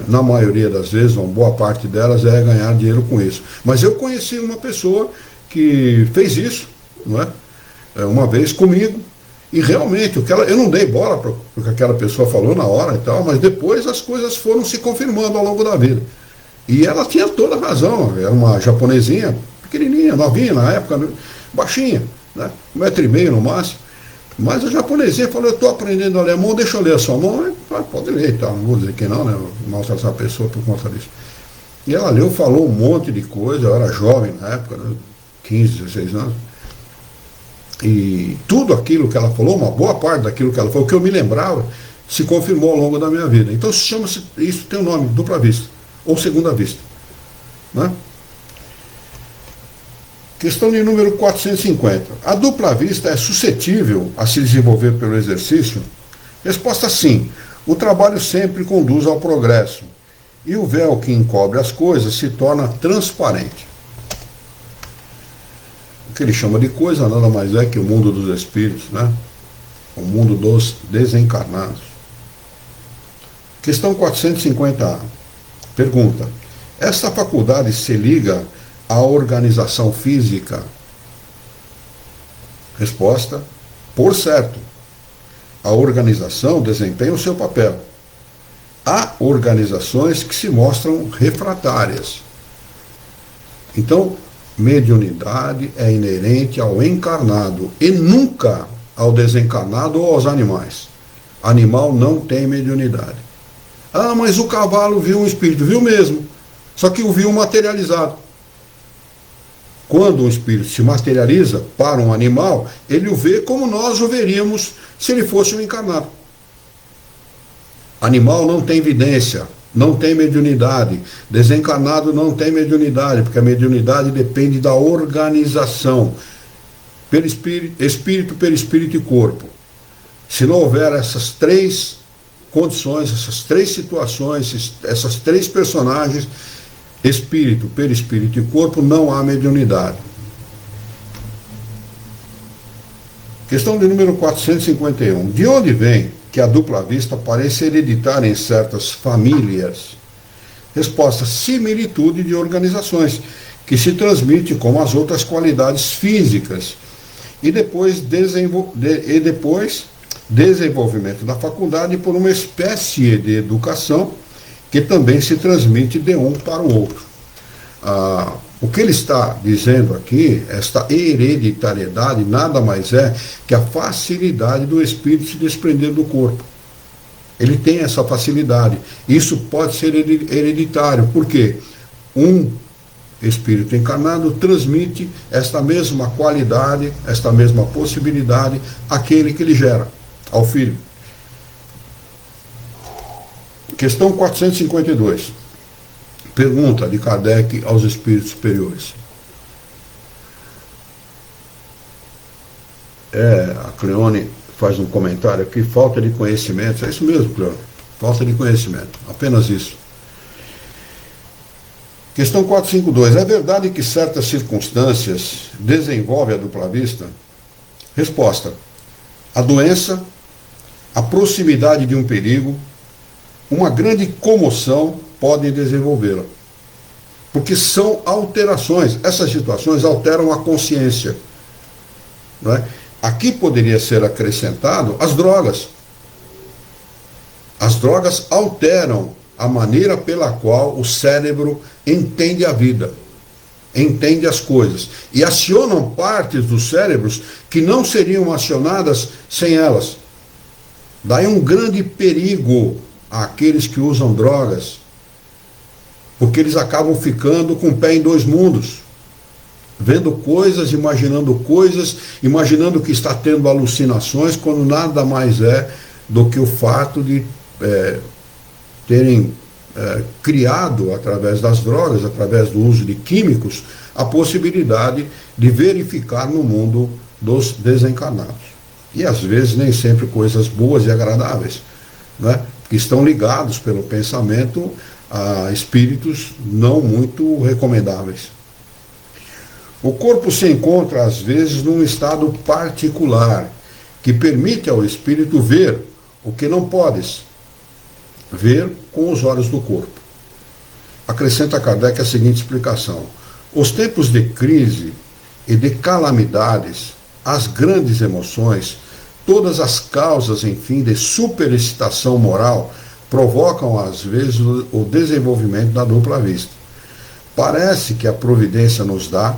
na maioria das vezes, uma boa parte delas, é ganhar dinheiro com isso. Mas eu conheci uma pessoa que fez isso, não é? Uma vez comigo, e realmente eu não dei bola para o que aquela pessoa falou na hora e tal, mas depois as coisas foram se confirmando ao longo da vida. E ela tinha toda a razão, era uma japonesinha, pequenininha, novinha na época, né? Baixinha, né? 1,5 m no máximo. Mas a japonesinha falou, eu estou aprendendo alemão, deixa eu ler a sua mão. Eu falei, pode ler e tal, não vou dizer que não, né? Maltratar essa pessoa por conta disso. E ela leu, falou um monte de coisa, eu era jovem na época, né? 15, 16 anos. E tudo aquilo que ela falou, uma boa parte daquilo que ela falou, que eu me lembrava, se confirmou ao longo da minha vida. Então chama-se, isso tem o nome, dupla vista, ou segunda vista. Né? Questão de número 450. A dupla vista é suscetível a se desenvolver pelo exercício? Resposta sim. O trabalho sempre conduz ao progresso. E o véu que encobre as coisas se torna transparente. O que ele chama de coisa nada mais é que o mundo dos espíritos, né? O mundo dos desencarnados. Questão 450A. Pergunta. Esta faculdade se liga à organização física? Resposta. Por certo. A organização desempenha o seu papel. Há organizações que se mostram refratárias. Então, mediunidade é inerente ao encarnado e nunca ao desencarnado ou aos animais. Animal não tem mediunidade. Ah, mas o cavalo viu um espírito. Viu mesmo. Só que o viu materializado. Quando um espírito se materializa para um animal, ele o vê como nós o veríamos se ele fosse um encarnado. Animal não tem vidência, não tem mediunidade. Desencarnado não tem mediunidade, porque a mediunidade depende da organização. Espírito, perispírito e corpo. Se não houver essas três condições, essas três situações, essas três personagens, espírito, perispírito e corpo, não há mediunidade. Questão de número 451. De onde vem que a dupla vista parece hereditária em certas famílias? Resposta: similitude de organizações, que se transmite como as outras qualidades físicas, e depois desenvolvimento da faculdade por uma espécie de educação que também se transmite de um para o outro. O que ele está dizendo aqui, esta hereditariedade, nada mais é que a facilidade do espírito se desprender do corpo. Ele tem essa facilidade. Isso pode ser hereditário, porque um espírito encarnado transmite esta mesma qualidade, esta mesma possibilidade àquele que ele gera, ao filho. Questão 452. Pergunta de Kardec aos espíritos superiores. A Cleone faz um comentário aqui, falta de conhecimento. É isso mesmo, Cleone, falta de conhecimento, apenas isso. Questão 452. É verdade que certas circunstâncias desenvolvem a dupla vista? Resposta: a doença, a proximidade de um perigo, uma grande comoção podem desenvolvê-la. Porque são alterações. Essas situações alteram a consciência. Não é? Aqui poderia ser acrescentado as drogas. As drogas alteram a maneira pela qual o cérebro entende a vida, entende as coisas, e acionam partes dos cérebros que não seriam acionadas sem elas. Daí um grande perigo àqueles que usam drogas, porque eles acabam ficando com o pé em dois mundos, vendo coisas, imaginando que está tendo alucinações, quando nada mais é do que o fato de terem criado, através das drogas, através do uso de químicos, a possibilidade de verificar no mundo dos desencarnados. E às vezes nem sempre coisas boas e agradáveis, né? Que estão ligados pelo pensamento a espíritos não muito recomendáveis. O corpo se encontra, às vezes, num estado particular, que permite ao espírito ver o que não podes. ver com os olhos do corpo. Acrescenta Kardec a seguinte explicação: os tempos de crise e de calamidades, as grandes emoções, todas as causas, enfim, de superexcitação moral, provocam às vezes o desenvolvimento da dupla vista. Parece que a providência nos dá,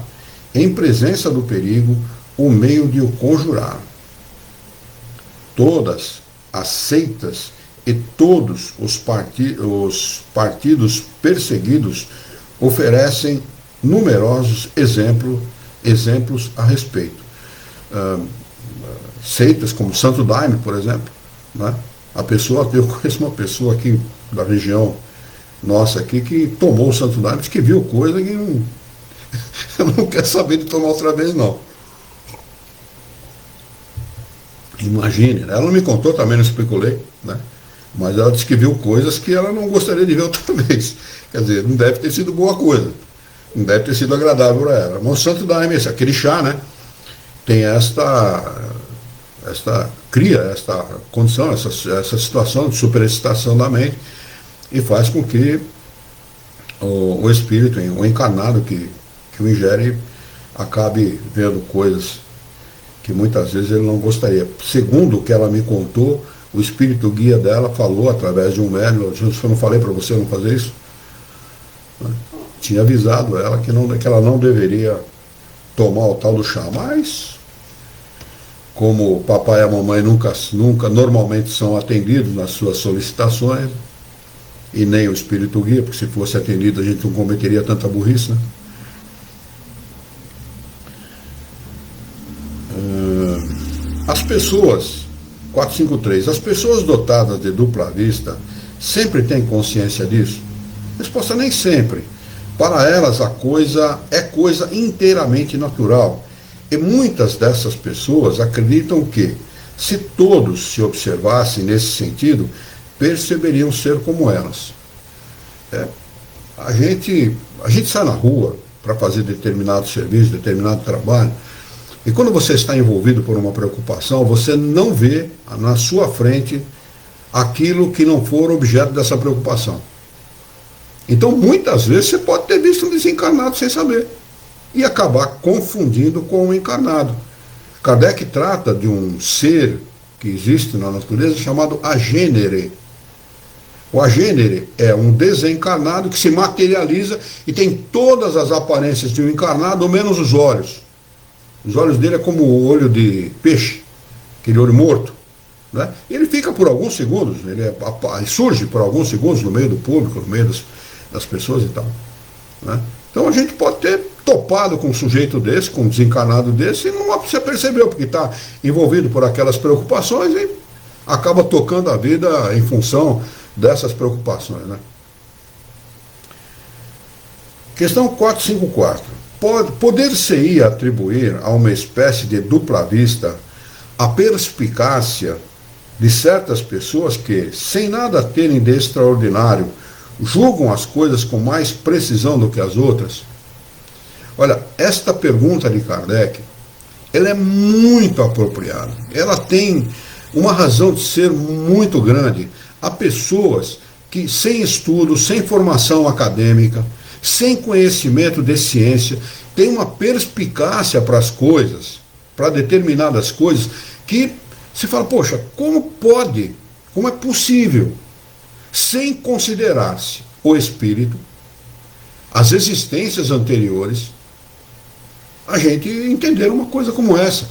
em presença do perigo, o meio de o conjurar. Todas as seitas e todos os partidos perseguidos oferecem numerosos exemplos a respeito. Seitas como Santo Daime, por exemplo, né? Eu conheço uma pessoa aqui da região nossa aqui que tomou o Santo Daime, que viu coisa que não quer saber de tomar outra vez, não. Imagine, ela não me contou, também não especulei, né? Mas ela disse que viu coisas que ela não gostaria de ver outra vez. Quer dizer, não deve ter sido boa coisa, não deve ter sido agradável para ela. Mas o Santo Daime, aquele chá, né? Tem esta condição, essa situação de superexcitação da mente, e faz com que o espírito, o encarnado que o ingere, acabe vendo coisas que muitas vezes ele não gostaria. Segundo o que ela me contou, o espírito guia dela falou através de um médium: eu não falei para você não fazer isso? Tinha avisado ela que ela não deveria tomar o tal do chá, mas como o papai e a mamãe nunca normalmente são atendidos nas suas solicitações, e nem o espírito guia, porque se fosse atendido a gente não cometeria tanta burrice, né? As pessoas, 453, as pessoas dotadas de dupla vista sempre têm consciência disso? Resposta: nem sempre. Para elas a coisa é coisa inteiramente natural. E muitas dessas pessoas acreditam que, se todos se observassem nesse sentido, perceberiam ser como elas. A gente sai na rua para fazer determinado serviço, determinado trabalho, e quando você está envolvido por uma preocupação, você não vê na sua frente aquilo que não for objeto dessa preocupação. Então, muitas vezes, você pode ter visto um desencarnado sem saber e acabar confundindo com o encarnado. Kardec trata de um ser que existe na natureza chamado agênere. O agênere é um desencarnado que se materializa e tem todas as aparências de um encarnado, menos os olhos. Os olhos dele é como o olho de peixe, aquele olho morto, né? Ele fica por alguns segundos, ele surge por alguns segundos no meio do público, no meio das pessoas e tal, né? Então a gente pode ter topado com um sujeito desse, com um desencarnado desse, e não você percebeu, porque está envolvido por aquelas preocupações e acaba tocando a vida em função dessas preocupações, né? Questão 454. Poder-se-ia atribuir a uma espécie de dupla vista a perspicácia de certas pessoas que, sem nada terem de extraordinário, julgam as coisas com mais precisão do que as outras? Olha, esta pergunta de Kardec, ela é muito apropriada. Ela tem uma razão de ser muito grande. Há pessoas que, sem estudo, sem formação acadêmica, sem conhecimento de ciência, têm uma perspicácia para as coisas, para determinadas coisas, que se fala: poxa, como pode, como é possível, sem considerar-se o espírito, as existências anteriores, a gente entender uma coisa como essa?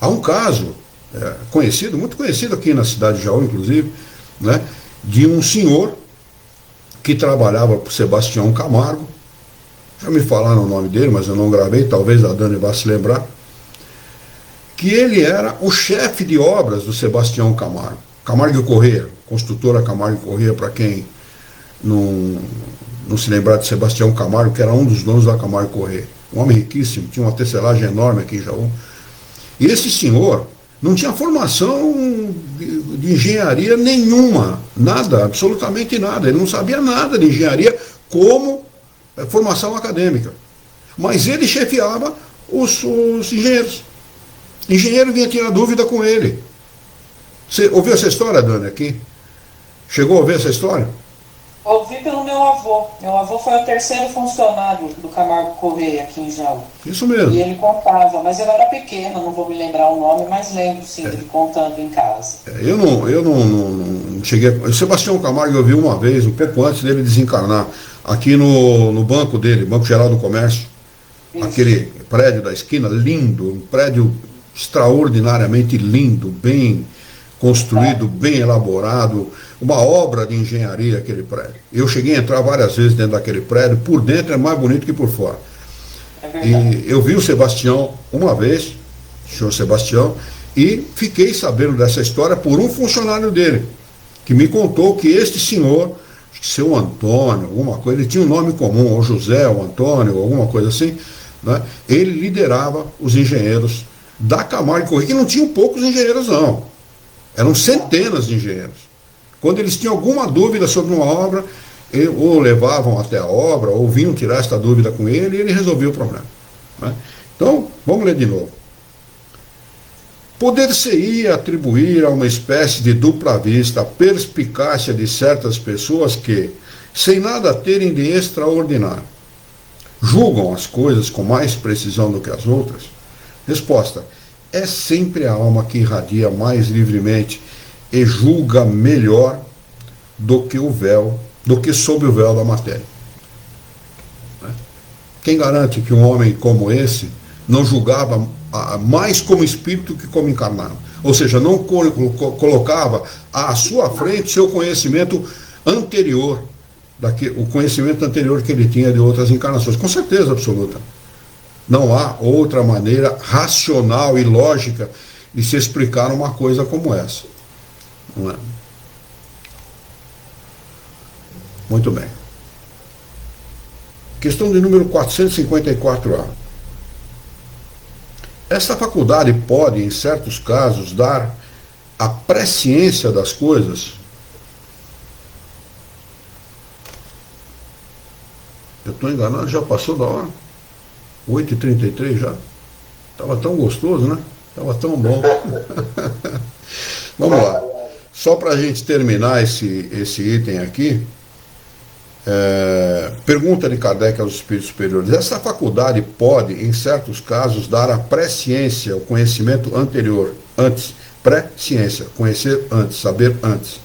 Há um caso conhecido, muito conhecido aqui na cidade de Jaú, inclusive, né, de um senhor que trabalhava para o Sebastião Camargo. Já me falaram o nome dele, mas eu não gravei, talvez a Dani vá se lembrar, que ele era o chefe de obras do Sebastião Camargo. Camargo e Corrêa, construtora Camargo e Corrêa, para quem não se lembrar de Sebastião Camargo, que era um dos donos da Camargo e Corrêa. Um homem riquíssimo, tinha uma tecelagem enorme aqui em Jaú. E esse senhor não tinha formação de engenharia nenhuma, nada, absolutamente nada. Ele não sabia nada de engenharia como formação acadêmica. Mas ele chefiava os engenheiros. O engenheiro vinha tirar dúvida com ele. Você ouviu essa história, Dani, aqui? Chegou a ouvir essa história? Ouvi pelo meu avô. Meu avô foi o terceiro funcionário do Camargo Correia aqui em Jaú. Isso mesmo. E ele contava, mas eu era pequena, não vou me lembrar o nome, mas lembro sim dele contando em casa. Eu não cheguei. O Sebastião Camargo eu vi uma vez, um pouco antes dele desencarnar, aqui no banco dele, Banco Geral do Comércio. Isso. Aquele prédio da esquina, lindo, um prédio extraordinariamente lindo, bem construído, bem elaborado, uma obra de engenharia aquele prédio. Eu cheguei a entrar várias vezes dentro daquele prédio, por dentro é mais bonito que por fora. É verdade. E eu vi o Sebastião uma vez, o senhor Sebastião, e fiquei sabendo dessa história por um funcionário dele, que me contou que este senhor, seu Antônio, alguma coisa, ele tinha um nome comum, ou José, ou Antônio, alguma coisa assim, né? Ele liderava os engenheiros da Camargo Correia, que não tinham poucos engenheiros não, eram centenas de engenheiros. Quando eles tinham alguma dúvida sobre uma obra, ou levavam até a obra, ou vinham tirar esta dúvida com ele, e ele resolvia o problema, né? Então, vamos ler de novo. Poder-se-ia atribuir a uma espécie de dupla vista a perspicácia de certas pessoas que, sem nada terem de extraordinário, julgam as coisas com mais precisão do que as outras? Resposta: é sempre a alma que irradia mais livremente e julga melhor do que sob o véu da matéria. Quem garante que um homem como esse não julgava mais como espírito que como encarnado? Ou seja, não colocava à sua frente seu conhecimento anterior, o conhecimento anterior que ele tinha de outras encarnações. Com certeza absoluta. Não há outra maneira racional e lógica de se explicar uma coisa como essa. Não é? Muito bem. Questão de número 454A. Esta faculdade pode, em certos casos, dar a presciência das coisas? Eu estou enganado, já passou da hora? 8h33 já? Estava tão gostoso, né? Estava tão bom. Vamos lá. Só para a gente terminar esse item aqui, pergunta de Kardec aos espíritos superiores: essa faculdade pode, em certos casos, dar a presciência, o conhecimento anterior, antes, presciência, conhecer antes, saber antes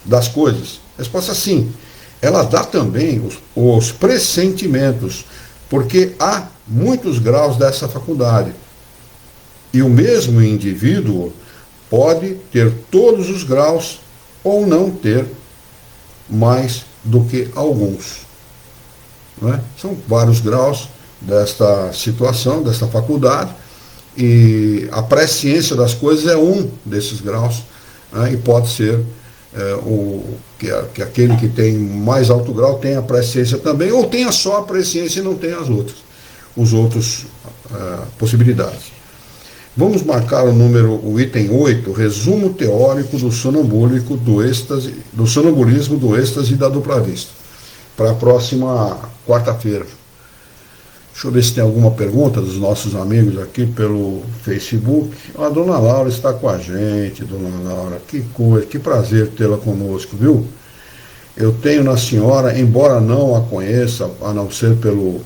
das coisas? Resposta: sim. Ela dá também os pressentimentos, porque há muitos graus dessa faculdade. E o mesmo indivíduo pode ter todos os graus ou não ter mais do que alguns. Não é? São vários graus desta situação, desta faculdade, e a presciência das coisas é um desses graus, né? E pode ser que aquele que tem mais alto grau tenha a presciência também, ou tenha só a presciência e não tenha os outros possibilidades. Vamos marcar o item 8, resumo teórico do sonambulismo, do êxtase e da dupla vista, para a próxima quarta-feira. Deixa eu ver se tem alguma pergunta dos nossos amigos aqui pelo Facebook. A dona Laura está com a gente, dona Laura, que coisa, que prazer tê-la conosco, viu? Eu tenho na senhora, embora não a conheça, a não ser pelo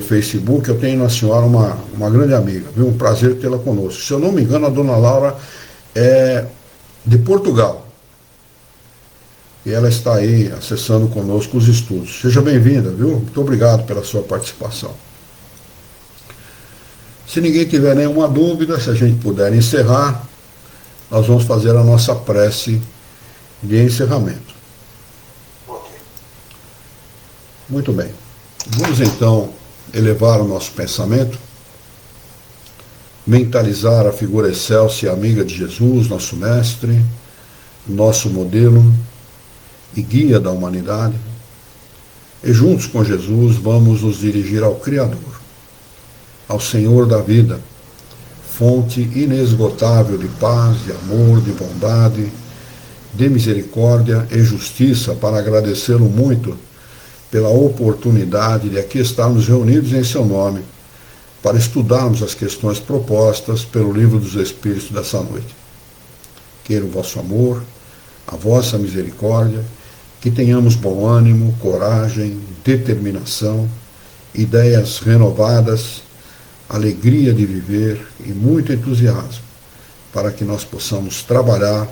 Facebook, eu tenho na senhora uma grande amiga, viu? Um prazer tê-la conosco. Se eu não me engano, a dona Laura é de Portugal. E ela está aí acessando conosco os estudos. Seja bem-vinda, viu? Muito obrigado pela sua participação. Se ninguém tiver nenhuma dúvida, se a gente puder encerrar, nós vamos fazer a nossa prece de encerramento. Muito bem. Vamos então elevar o nosso pensamento, mentalizar a figura excelsa e amiga de Jesus, nosso mestre, nosso modelo e guia da humanidade, e juntos com Jesus vamos nos dirigir ao Criador, ao Senhor da vida, fonte inesgotável de paz, de amor, de bondade, de misericórdia e justiça, para agradecê-lo muito pela oportunidade de aqui estarmos reunidos em seu nome, para estudarmos as questões propostas pelo Livro dos Espíritos dessa noite. Queira o vosso amor, a vossa misericórdia, que tenhamos bom ânimo, coragem, determinação, ideias renovadas, alegria de viver e muito entusiasmo, para que nós possamos trabalhar,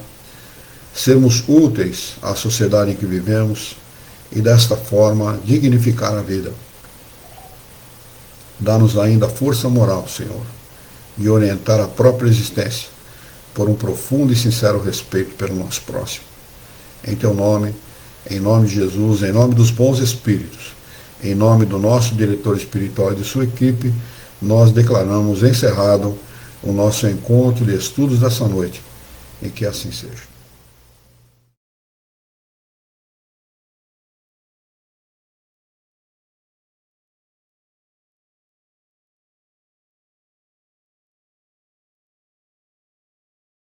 sermos úteis à sociedade em que vivemos e desta forma dignificar a vida. Dá-nos ainda força moral, Senhor, de orientar a própria existência por um profundo e sincero respeito pelo nosso próximo. Em Teu nome, em nome de Jesus, em nome dos bons espíritos, em nome do nosso diretor espiritual e de sua equipe, nós declaramos encerrado o nosso encontro de estudos dessa noite, e que assim seja.